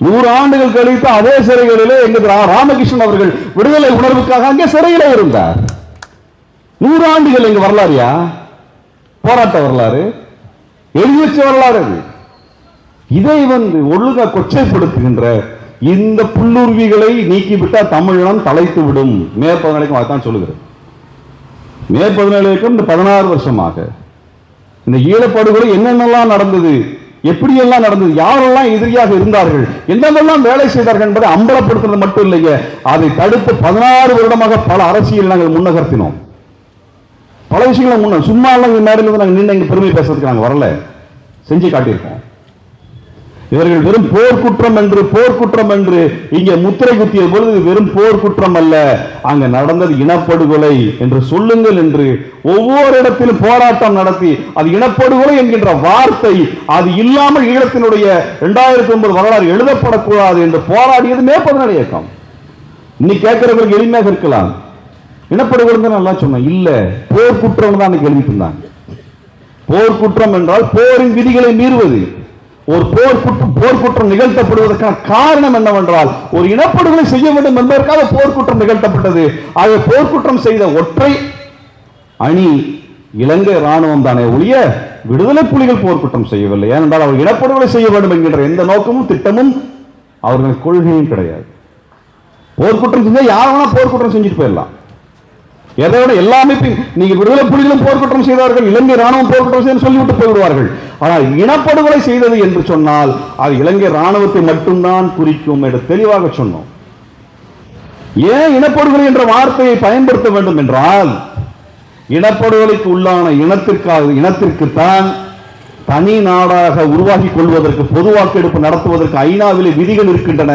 100 ஆண்டுகள் கழித்து அதே சிறைகளிலே எங்க ராமகிருஷ்ணன் அவர்கள் விடுதலை உணர்வுக்காக அங்கே சிறையிலே இருந்தார். 100 ஆண்டுகள் எங்க வரலாறியா? போராட்ட வரலாறு, எழுதி வச்ச வரலாறு. இதை ஒழுங்கா கொச்சைப்படுத்துகின்ற இந்த புல்லுருவிகளை நீக்கிவிட்டால் தமிழனம் தலைத்து விடும். மே 17 அதான் சொல்லுகிறது. மே 17 இந்த 16 வருஷமாக இந்த ஈழப்படுகொலை என்னென்னலாம் நடந்தது, எப்படியெல்லாம் நடந்தது, யாரெல்லாம் எதிரியாக இருந்தார்கள், என்னென்னலாம் வேலை செய்தார்கள் என்பதை அம்பலப்படுத்துறது மட்டும் இல்லைங்க, அதை தடுத்து 16 வருடமாக பல அரசியல் நாங்கள் முன்னகர்த்தினோம். பல விஷயங்களை முன்ன சும்மா மேடையில் நாங்கள் நின்று எங்க பெருமை பேசுறதுக்கு நாங்கள் வரல, செஞ்சு காட்டியிருக்கோம். இவர்கள் வெறும் போர்க்குற்றம் என்று இங்கே முத்திரை குத்திய பொழுது வெறும் போர்க்குற்றம் அல்ல, அங்க நடந்தது இனப்படுகொலை என்று சொல்லுங்கள் என்று ஒவ்வொரு இடத்திலும் போராட்டம் நடத்தி அது இனப்படுகொலை என்கின்ற வார்த்தை அது இல்லாமல் ஈழத்தினுடைய 2009 வரலாறு எழுதப்படக்கூடாது என்று போராடியது மே 17 இயக்கம். இன்னைக்கு கேட்கிறவர்களுக்கு எளிமையாக இருக்கலாம், இனப்படுகொலை நல்லா சொன்னேன், இல்ல போர்க்குற்றம் தான் எழுதிட்டு இருந்தாங்க. போர்க்குற்றம் என்றால் போரின் விதிகளை மீறுவது. ஒரு போர்க்குற்றம் நிகழ்த்தப்படுவதற்கான காரணம் என்னவென்றால் ஒரு இனப்படுகொலை செய்ய வேண்டும் என்பதற்காக போர்க்குற்றம் நிகழ்த்தப்பட்டது. ஆக போர்க்குற்றம் செய்த ஒற்றை அணி இலங்கை ராணுவம் தானே ஒழிய விடுதலை புலிகள் போர்க்குற்றம் செய்யவில்லை. ஏனென்றால் அவர் இனப்படுகொலை செய்ய வேண்டும் என்கின்ற எந்த நோக்கமும் திட்டமும் அவர்கள் கொள்கையும் கிடையாது. போர்க்குற்றம் செஞ்சா யாரெல்லாம் போர்க்குற்றம் செஞ்சுட்டு போயிடலாம். எதோட எல்லாமே நீங்க விடுதலை புலிகளும் போர்க்குற்றம் செய்தார்கள், இலங்கை ராணுவம் போர்க்குற்றம் செய்து சொல்லிவிட்டு போய்விடுவார்கள். ஆனால் இனப்படுகொலை செய்தது என்று சொன்னால் அது இலங்கை ராணுவத்தை மட்டும்தான் குறிக்கும் என்று தெளிவாக சொன்னோம். ஏன் இனப்படுகொலை என்ற வார்த்தையை பயன்படுத்த வேண்டும் என்றால் இனப்படுகொலைக்கு உள்ளான இனத்திற்குத்தான் தனி நாடாக உருவாக்கி கொள்வதற்கு பொது வாக்கெடுப்பு நடத்துவதற்கு ஐநாவிலே விதிகள் இருக்கின்றன.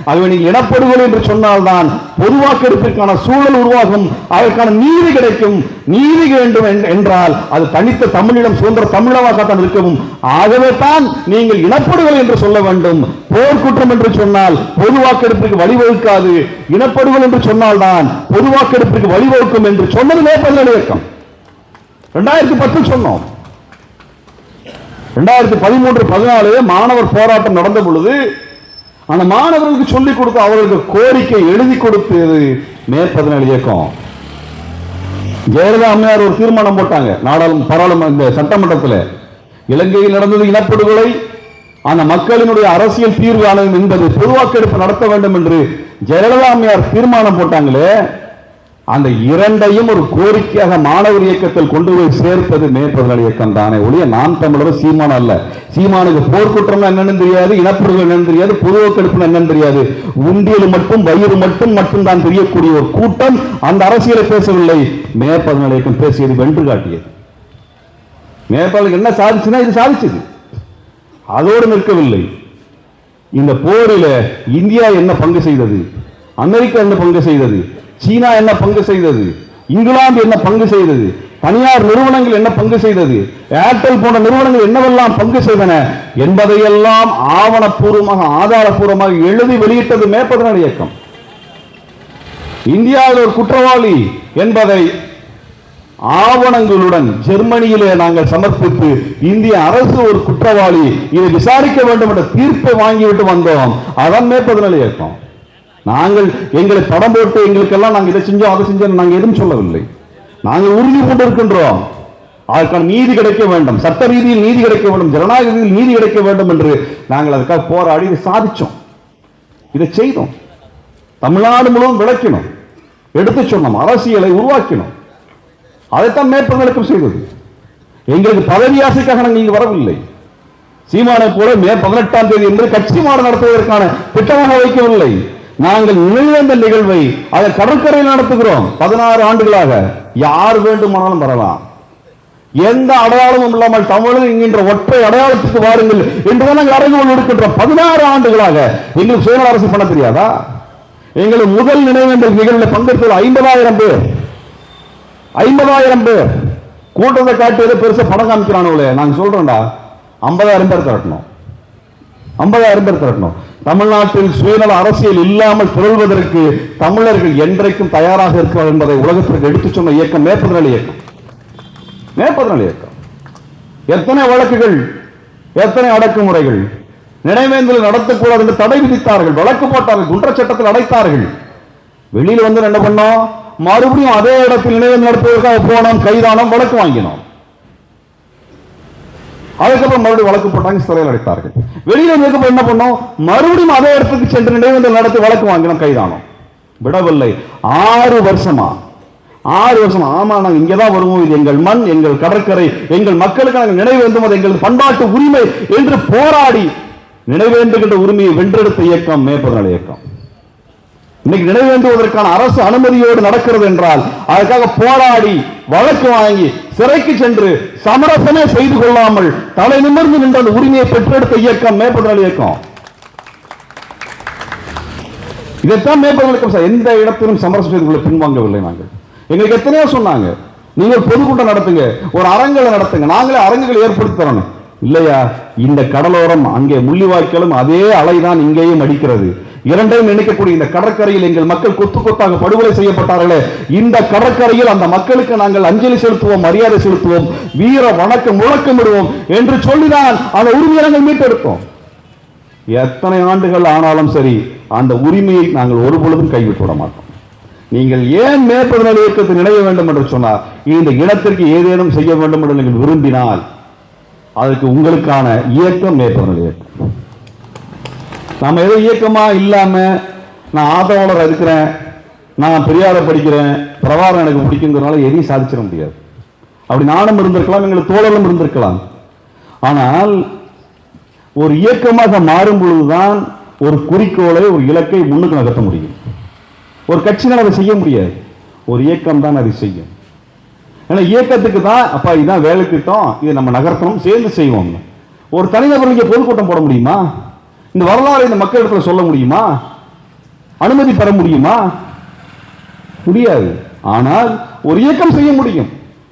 ஆகவே நீங்கள் இனப்படுகொலை என்று சொன்னால்தான் பொது வாக்கெடுப்பிற்கான சூழல் உருவாகும், அதற்கான நீதி கிடைக்கும். நீதி வேண்டும் என்றால் அது தனித்த தமிழிடம் சுதந்திர தமிழகத்தான் இருக்கவும். ஆகவே தான் நீங்கள் இனப்படுகொலை என்று சொல்ல வேண்டும். போர்க்குற்றம் என்று சொன்னால் பொது வாக்கெடுப்பிற்கு வழிவகுக்காது, இனப்படுகொலை என்று சொன்னால்தான் பொது வாக்கெடுப்பிற்கு வழிவகுக்கும் என்று சொன்னது மே 17 இயக்கம். 2010 சொன்னோம். 2013-14 மாணவர் போராட்டம் நடந்த பொழுது அந்த மாணவர்களுக்கு சொல்லிக் கொடுத்து அவர்களுக்கு கோரிக்கை எழுதி கொடுத்தது மே 17 இயக்கம். ஜெயலலிதா அம்மையார் ஒரு தீர்மானம் போட்டாங்க பாராளுமன்ற சட்டமன்றத்தில், இலங்கையில் நடந்தது இனப்படுகொலை, அந்த மக்களினுடைய அரசியல் தீர்வு என்பது பொதுவாக்கெடுப்பு நடத்த வேண்டும் என்று ஜெயலலிதா அம்மையார் தீர்மானம் போட்டாங்களே, அந்த இரண்டையும் ஒரு கோரிக்கையாக மாணவர் இயக்கத்தில் கொண்டு போய் சேர்த்தது மே 17 இயக்கம் தானே ஒழிய நாம் தமிழர் சீமான் அல்ல. சீமானுக்கு போர்க்குற்றம் என்னன்னு தெரியாது, இனப்படுகொலை என்னன்னு தெரியாது, பொதுவாக்கெடுப்பு என்னன்னு தெரியாது. உண்டியல் மட்டும் வயிறு மட்டும் தான் தெரியக்கூடிய ஒரு கூட்டம் அந்த அரசியலை பேசவில்லை. மே 17 இயக்கம் பேசியது வென்று காட்டியது. மே 17 என்ன சாதிச்சுன்னா இது சாதிச்சது. அதோடு நிற்கவில்லை. இந்த போரில இந்தியா என்ன பங்கு செய்தது, அமெரிக்கா என்ன பங்கு செய்தது, சீனா என்ன பங்கு செய்தது, இங்கிலாந்து என்ன பங்கு செய்தது, தனியார் நிறுவனங்கள் என்ன பங்கு செய்தது, ஏர்டெல் போன்ற நிறுவனங்கள் என்னவெல்லாம் பங்கு செய்தன என்பதையெல்லாம் ஆவணப்பூர்வமாக ஆதாரப்பூர்வமாக எழுதி வெளியிட்டது மே 17 இயக்கம். இந்தியாவில் ஒரு குற்றவாளி என்பதை ஆவணங்களுடன் ஜெர்மனியிலே நாங்கள் சமர்ப்பித்து இந்திய அரசு ஒரு குற்றவாளி, இதை விசாரிக்க வேண்டும் என்ற தீர்ப்பை வாங்கிவிட்டு வந்தோம். அதான் மே 17 இயக்கம். நாங்கள் எங்களை படம் போட்டு எங்களுக்கெல்லாம் நாங்கள் இதை செஞ்சோம் அதை செஞ்சோம் நாங்கள் எதுவும் சொல்லவில்லை. நாங்கள் உறுதி கொண்டிருக்கின்றோம். அதற்கான நீதி கிடைக்க வேண்டும், சட்ட ரீதியில் நீதி கிடைக்க வேண்டும், ஜனநாயக ரீதியில் நீதி கிடைக்க வேண்டும் என்று நாங்கள் அதுக்காக போராடி இதை சாதிச்சோம், இதை செய்தோம். தமிழ்நாடு முழுவதும் விளக்கினோம், எடுத்து சொன்னோம், அரசியலை உருவாக்கினோம். அதைத்தான் மே 17 செய்தது. எங்களுக்கு பதவி ஆசைக்காக நாங்கள் இங்கு வரவில்லை. சீமானை போல மே 18 என்று கட்சி மாடு நடத்துவதற்கான திட்டமாக வைக்கவில்லை. நாங்கள் நினைவேந்த நிகழ்வை அதை கடற்கரையில் நடத்துகிறோம் 16 ஆண்டுகளாக. யார் வேண்டுமானாலும் வரலாம், எந்த அடையாளமும் இல்லாமல் தமிழன் என்கின்ற ஒற்றை அடையாளத்துக்கு வாருங்கள் என்றுதான் நாங்கள் அறைகோல் எடுக்கின்றோம். 16 ஆண்டுகளாக எங்களுக்கு சுயநல அரசு பண்ண தெரியாதா? எங்களுக்கு முதல் நினைவேந்தல் நிகழ்வில் பங்கெடுத்தது 50,000 பேர். 50,000 பேர் கூட்டத்தை காட்டி பெருசா படம் காமிக்கிறானுங்களே. நாங்க சொல்றோம்டா, 50,000 பேர் திரட்டணும், 50,000 பேர் திரட்டணும். தமிழ்நாட்டில் சுயநல அரசியல் இல்லாமல் திரள்வதற்கு தமிழர்கள் என்றைக்கும் தயாராக இருக்கிறார் என்பதை உலகத்திற்கு எடுத்துச் சொன்ன இயக்கம் மேற்பது நாள் இயக்கம். மேற்பது நாள் இயக்கம். எத்தனை வழக்குகள், எத்தனை அடக்குமுறைகள், நினைவேந்தல் நடத்தக்கூடாது என்று தடை விதித்தார்கள், வழக்கு போட்டார்கள், குற்றச்சட்டத்தில் அடைத்தார்கள். வெளியில் வந்து என்ன பண்ணோம்? மறுபடியும் அதே இடத்தில் நினைவேந்தல் நடத்துவதற்காக போனோம், கைதானோம், வழக்கு வாங்கினோம். அதுக்கப்புறம் மறுபடியும் வழக்கு போட்டாங்க, சிறையில் அடைத்தார்கள். வெளியில என்ன பண்ணோம்? மறுபடியும் அதே இடத்துக்கு சென்று நினைவேந்தல் நடத்தி வழக்கு வாங்கினோம், கைதானோம். விடவில்லை. 6 வருஷமா. ஆமா, நாங்கள் இங்கதான் வருவோம், இது எங்கள் மண், எங்கள் கடற்கரை, எங்கள் மக்களுக்கு நாங்கள் நினைவேந்தும், அது எங்கள் பண்பாட்டு உரிமை என்று போராடி நினைவேந்துகின்ற உரிமையை வென்றெடுத்த இயக்கம் மேற்பது நாள் இயக்கம். இன்னைக்கு நினைவேந்துவதற்கான அரசு அனுமதியோடு நடக்கிறது என்றால் அதற்காக போராடி வழக்கு வாங்கி சிறைக்கு சென்று சமரசமே செய்து கொள்ளாமல் தலை நிமிர்ந்து நின்ற அந்த உரிமையை பெற்றெடுத்த இயக்கம் மேற்பது நாள் இயக்கம். இதைத்தான் மேற்பது நாள் இயக்கம். எந்த இடத்திலும் சமரசம் செய்து கொள்ள பின்வாங்கவில்லை. நாங்கள் எங்களுக்கு எத்தனையோ சொன்னாங்க, நீங்கள் பொதுக்கூட்டம் நடத்துங்க, ஒரு அரங்களை நடத்துங்க, நாங்களே அரங்குகள் ஏற்படுத்தி தரணும். இல்லையா, இந்த கடலோரம் அங்கே முள்ளிவாய்க்காலும் அதே அலைதான் இங்கேயும் அடிக்கிறது. இரண்டையும் நினைக்கக்கூடிய இந்த கடற்கரையில் எங்கள் மக்கள் கொத்து கொத்தாக படுகொலை செய்யப்பட்டார்களே, இந்த கடற்கரையில் அந்த மக்களுக்கு நாங்கள் அஞ்சலி செலுத்துவோம், மரியாதை செலுத்துவோம், வீர வணக்கம் முழக்கமிடுவோம் என்று சொல்லிதான் அந்த உரிமையை நாங்கள் மீட்டெடுத்தோம். எத்தனை ஆண்டுகள் ஆனாலும் சரி, அந்த உரிமையை நாங்கள் ஒருபொழுதும் கைவிட்டு விட மாட்டோம். நீங்கள் ஏன் மேற்பது நாள் இயக்கத்தை நினைய வேண்டும் என்று சொன்னார், இந்த இனத்திற்கு ஏதேனும் செய்ய வேண்டும் என்று நீங்கள் விரும்பினால் அதற்கு உங்களுக்கான இயக்கம் மேற்பது நாள் இயக்கம். நம்ம ஏதோ இயக்கமா இல்லாம நான் ஆதரவாளர் இருக்கிறேன், நான் பெரியாரை படிக்கிறேன், பிரபாகரன் எனக்கு பிடிக்குங்கிறதுனால எதையும் சாதிச்சிட முடியாது. அப்படி நானும் இருந்திருக்கலாம், எங்களுக்கு தோழலும் இருந்திருக்கலாம். ஆனால் ஒரு இயக்கமாக மாறும் பொழுதுதான் ஒரு குறிக்கோளை, ஒரு இலக்கை முன்னுக்கு நகர்த்த முடியும். ஒரு கட்சினால் அதை செய்ய முடியாது, ஒரு இயக்கம் தான் அதை செய்யும். ஏன்னா இயக்கத்துக்கு தான் அப்பா இதுதான் வேலை திட்டம், இதை நம்ம நகர்த்தணும், சேர்ந்து செய்வோம். ஒரு தனிநபர் இங்கே பொதுக்கூட்டம் போட முடியுமா? இந்த வரலாறு இந்த மக்களிடத்தில் சொல்ல முடியுமா? அனுமதி பெற முடியுமா? முடியாது. ஆனால் ஒரு இயக்கம் செய்ய முடியும்.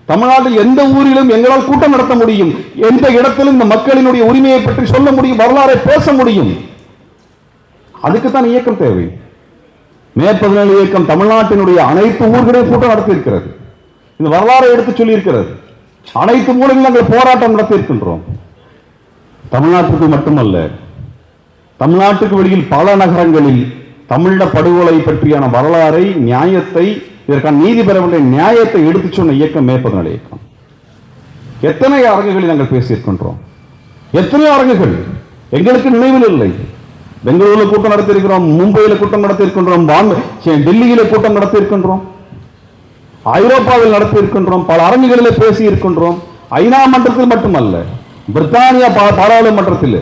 தமிழ்நாட்டில் எந்த ஊரிலும் எங்களால் கூட்டம் நடத்த முடியும், எந்த இடத்திலும் இந்த மக்களினுடைய உரிமையை பற்றி சொல்ல முடியும், வரலாறை பேச முடியும். அதுக்குத்தான் இயக்கம் தேவை. மேற்பது நாள் இயக்கம் தமிழ்நாட்டினுடைய அனைத்து ஊர்களிலும் கூட்டம் நடத்தி இருக்கிறது, இந்த வரலாறை எடுத்து சொல்லி இருக்கிறது. அனைத்து மூலைகளிலும் நாங்கள் போராட்டம் நடத்தி இருக்கின்றோம். தமிழ்நாட்டுக்கு மட்டுமல்ல, தமிழ்நாட்டுக்கு வெளியில் பல நகரங்களில் தமிழ படுகொலை பற்றியான வரலாறை, நியாயத்தை, இதற்கான நீதி பெற வேண்டிய நியாயத்தை எடுத்து சொன்ன இயக்கம் மேற்பது நாள் இயக்கம். எத்தனை அரங்குகளில் நாங்கள் பேசியிருக்கின்றோம், எத்தனையோ அரங்குகள் எங்களுக்கு நினைவில் இல்லை. பெங்களூரில் கூட்டம் நடத்தியிருக்கிறோம், மும்பையில் கூட்டம் நடத்தியிருக்கின்றோம், டெல்லியில கூட்டம் நடத்தியிருக்கின்றோம், ஐரோப்பாவில் நடத்தியிருக்கின்றோம், பல அரங்குகளில் பேசி இருக்கின்றோம். ஐநா மன்றத்தில் மட்டுமல்ல, பிரித்தானியா பாராளுமன்றத்தில்,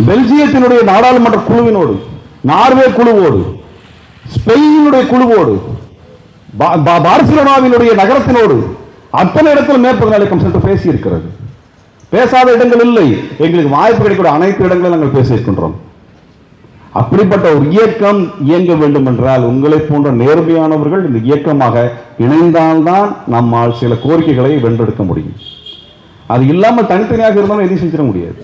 பெல்ஜியத்தினுடைய நாடாளுமன்ற குழுவினோடு, நார்வே குழுவோடு, ஸ்பெயினுடைய குழுவோடு, பார்சிலோனாவினுடைய நகரத்தினோடு அத்தனை இடத்தில் மேற்பது நாள் இயக்கம் சென்று பேசி இருக்கிறது. பேசாத இடங்கள் இல்லை. எங்களுக்கு வாய்ப்பு கிடைக்கிற அனைத்து இடங்களிலும் நாங்கள் பேசியிருக்கின்றோம். அப்படிப்பட்ட ஒரு இயக்கம் இயங்க வேண்டும் என்றால் உங்களை போன்ற நேர்மையானவர்கள் இந்த இயக்கமாக இணைந்தால்தான் நம்மால் சில கோரிக்கைகளை வென்றெடுக்க முடியும். அது இல்லாமல் தனித்தனியாக இருந்தாலும் எதையும் செஞ்சிட முடியாது.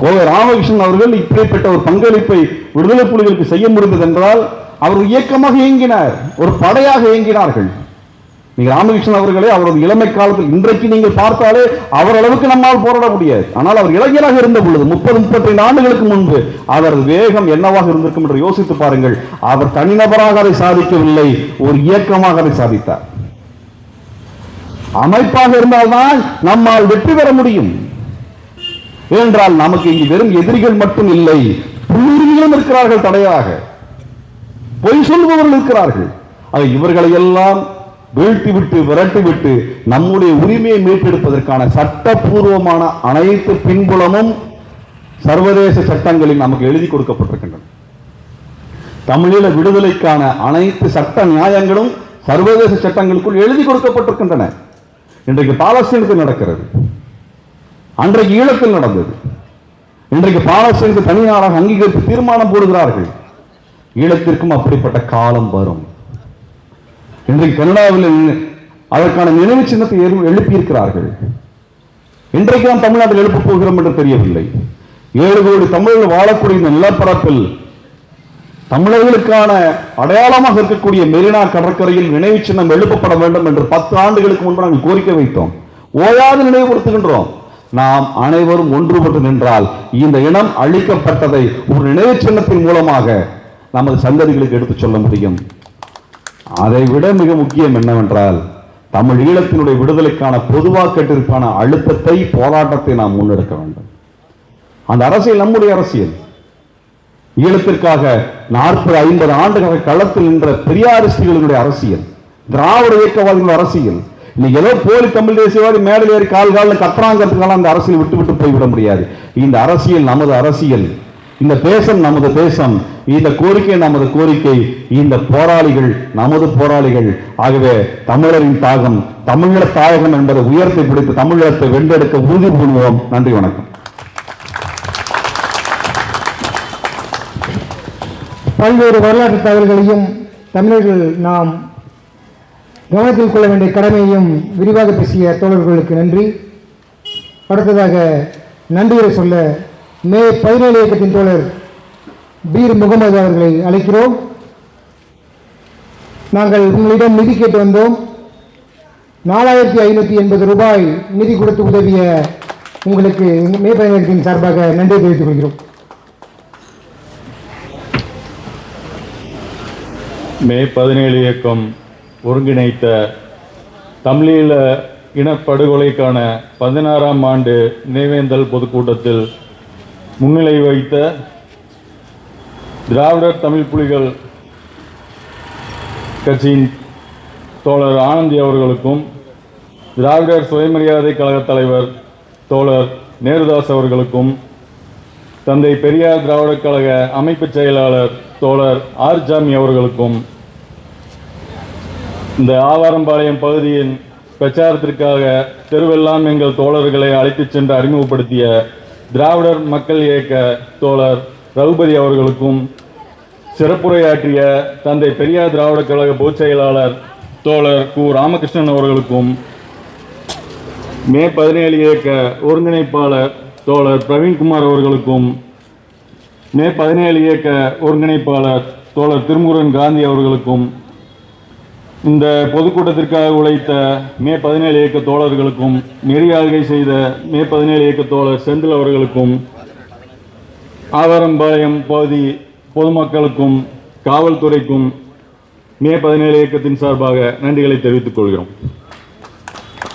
கோவை ராமகிருஷ்ணன் அவர்கள் இப்படிப்பட்ட ஒரு பங்களிப்பை விடுதலை புலிகளுக்கு செய்ய முடிந்தது என்றால் அவர் இயக்கமாக இயங்கினார், ஒரு படையாக இயங்கினார்கள். நீங்க ராமகிருஷ்ணன் அவர்களே அவரது இளமை காலத்தில் இன்றைக்கு நீங்கள் பார்த்தாலே அவர் அளவுக்கு நம்மால் போராட முடியாது. ஆனால் அவர் இளைஞராக இருந்த பொழுது 30-35 ஆண்டுகளுக்கு முன்பு அவரது வேகம் என்னவாக இருந்திருக்கும் என்று யோசித்து பாருங்கள். அவர் தனிநபராக அதை சாதிக்கவில்லை, ஒரு இயக்கமாக அதை சாதித்தார். அமைப்பாக இருந்தால்தான் நம்மால் வெற்றி பெற முடியும். ஏனென்றால் நமக்கு இங்கு வெறும் எதிரிகள் மட்டும் இல்லை, புல்லுரிமைகளும் இருக்கிறார்கள், தடையாக பொய் சொல்பவர்கள் இருக்கிறார்கள். இவர்களை எல்லாம் வீழ்த்திவிட்டு விரட்டிவிட்டு நம்முடைய உரிமையை மீட்டெடுப்பதற்கான சட்டப்பூர்வமான அனைத்து பின்புலமும் சர்வதேச சட்டங்களில் நமக்கு எழுதி கொடுக்கப்பட்டிருக்கின்றன. தமிழீழ விடுதலைக்கான அனைத்து சட்ட நியாயங்களும் சர்வதேச சட்டங்களுக்குள் எழுதி கொடுக்கப்பட்டிருக்கின்றன. இன்றைக்கு பாலஸ்தீனத்தில் நடக்கிறது, அன்றைக்கு ஈழத்தில் நடந்தது. இன்றைக்கு பாலஸ்தீனுக்கு தனி நாடாக அங்கீகரித்து தீர்மானம் போடுகிறார்கள். ஈழத்திற்கும் அப்படிப்பட்ட காலம் வரும். இன்றைக்கு கனடாவில் அதற்கான நினைவு சின்னத்தை எழுப்பியிருக்கிறார்கள். இன்றைக்கு நாம் தமிழ்நாட்டில் எழுப்பப் போகிறோம் என்று தெரியவில்லை. 7 கோடி தமிழர்கள் வாழக்கூடிய இந்த நிலப்பரப்பில் தமிழர்களுக்கான அடையாளமாக இருக்கக்கூடிய மெரினா கடற்கரையில் நினைவு சின்னம் எழுப்பப்பட வேண்டும் என்று 10 ஆண்டுகளுக்கு முன்பு நாங்கள் கோரிக்கை வைத்தோம். ஓயாது நினைவுபடுத்துகின்றோம். நாம் அனைவரும் ஒன்றுபட்டு நின்றால் இந்த இனம் அழிக்கப்பட்டதை ஒரு நினைவு சின்னத்தின் மூலமாக நமது சந்ததிகளுக்கு எடுத்துச் சொல்ல முடியும். அதை விட மிக முக்கியம் என்னவென்றால், தமிழ் ஈழத்தினுடைய விடுதலைக்கான பொதுவாக்கத்திற்கான அழுத்தத்தை, போராட்டத்தை நாம் முன்னெடுக்க வேண்டும். அந்த அரசியல் நம்முடைய அரசியல். ஈழத்திற்காக 40-50 ஆண்டுகள் களத்தில் நின்ற பெரியாரிஸ்டுகளுடைய அரசியல், திராவிட இயக்கவாதிகளுடைய அரசியல். இன்னைக்கு ஏதோ போலி தமிழ் தேசியவாதி மேடையில் ஏறி கால் கத்துறாங்கிறதுனால அந்த அரசியல் விட்டு போய்விட முடியாது. இந்த அரசியல் நமது அரசியல், இந்த தேசம் நமது தேசம், இந்த கோரிக்கை நமது கோரிக்கை, இந்த போராளிகள் நமது போராளிகள். ஆகவே தமிழரின் தாகம், தமிழீழ தாயகம் என்பதை உயர்த்தி பிடித்து தமிழீழத்தை வென்றெடுக்க உறுதி பூணுவோம். நன்றி, வணக்கம். பல்வேறு வரலாற்று தகவல்களையும் தமிழர்கள் நாம் கவனத்தில் கொள்ள வேண்டிய கடமையையும் விரிவாக பேசிய தோழர்களுக்கு நன்றி. அடுத்ததாக நன்றியை சொல்ல மே 17 இயக்கத்தின் தோழர் பீர் முகமது அவர்களை அழைக்கிறோம். நாங்கள் உங்களிடம் நிதி கேட்டு வந்தோம். 4580 ரூபாய் நிதி கொடுத்து உதவிய உங்களுக்கு மே 17 இயக்கத்தின் சார்பாக நன்றி தெரிவித்துக் கொள்கிறோம். மே 17 இயக்கம் ஒருங்கிணைத்த தமிழீழ இனப்படுகொலைக்கான 16ஆம் ஆண்டு நினைவேந்தல் பொதுக்கூட்டத்தில் முன்னிலை வைத்த திராவிடர் தமிழ் புலிகள் கட்சியின் தோழர் ஆனந்தி அவர்களுக்கும், திராவிடர் சுயமரியாதை கழக தலைவர் தோழர் நேருதாஸ் அவர்களுக்கும், தந்தை பெரியார் திராவிடர் கழக அமைப்பு செயலாளர் தோழர் ஆர் ஜாமி அவர்களுக்கும், இந்த ஆவாரம்பாளையம் பகுதியின் பிரச்சாரத்திற்காக தெருவெல்லாம் எங்கள் தோழர்களை அழைத்துச் சென்று அறிமுகப்படுத்திய திராவிடர் மக்கள் இயக்க தோழர் ரகுபதி அவர்களுக்கும், சிறப்புரையாற்றிய தந்தை பெரியார் திராவிடர் கழக பொதுச் செயலாளர் தோழர் கு ராமகிருஷ்ணன் அவர்களுக்கும், மே 17 இயக்க ஒருங்கிணைப்பாளர் தோழர் பிரவீன்குமார் அவர்களுக்கும், மே 17 இயக்க ஒருங்கிணைப்பாளர் தோழர் திருமுருகன் காந்தி அவர்களுக்கும், இந்த பொதுக்கூட்டத்திற்காக உழைத்த மே 17 இயக்க தோழர்களுக்கும், நெறியாள்கை செய்த மே 17 இயக்க தோழர் செந்தில் அவர்களுக்கும், ஆவாரம்பாளையம் பகுதி பொதுமக்களுக்கும், காவல்துறைக்கும் மே 17 இயக்கத்தின் சார்பாக நன்றிகளை தெரிவித்துக் கொள்கிறோம்.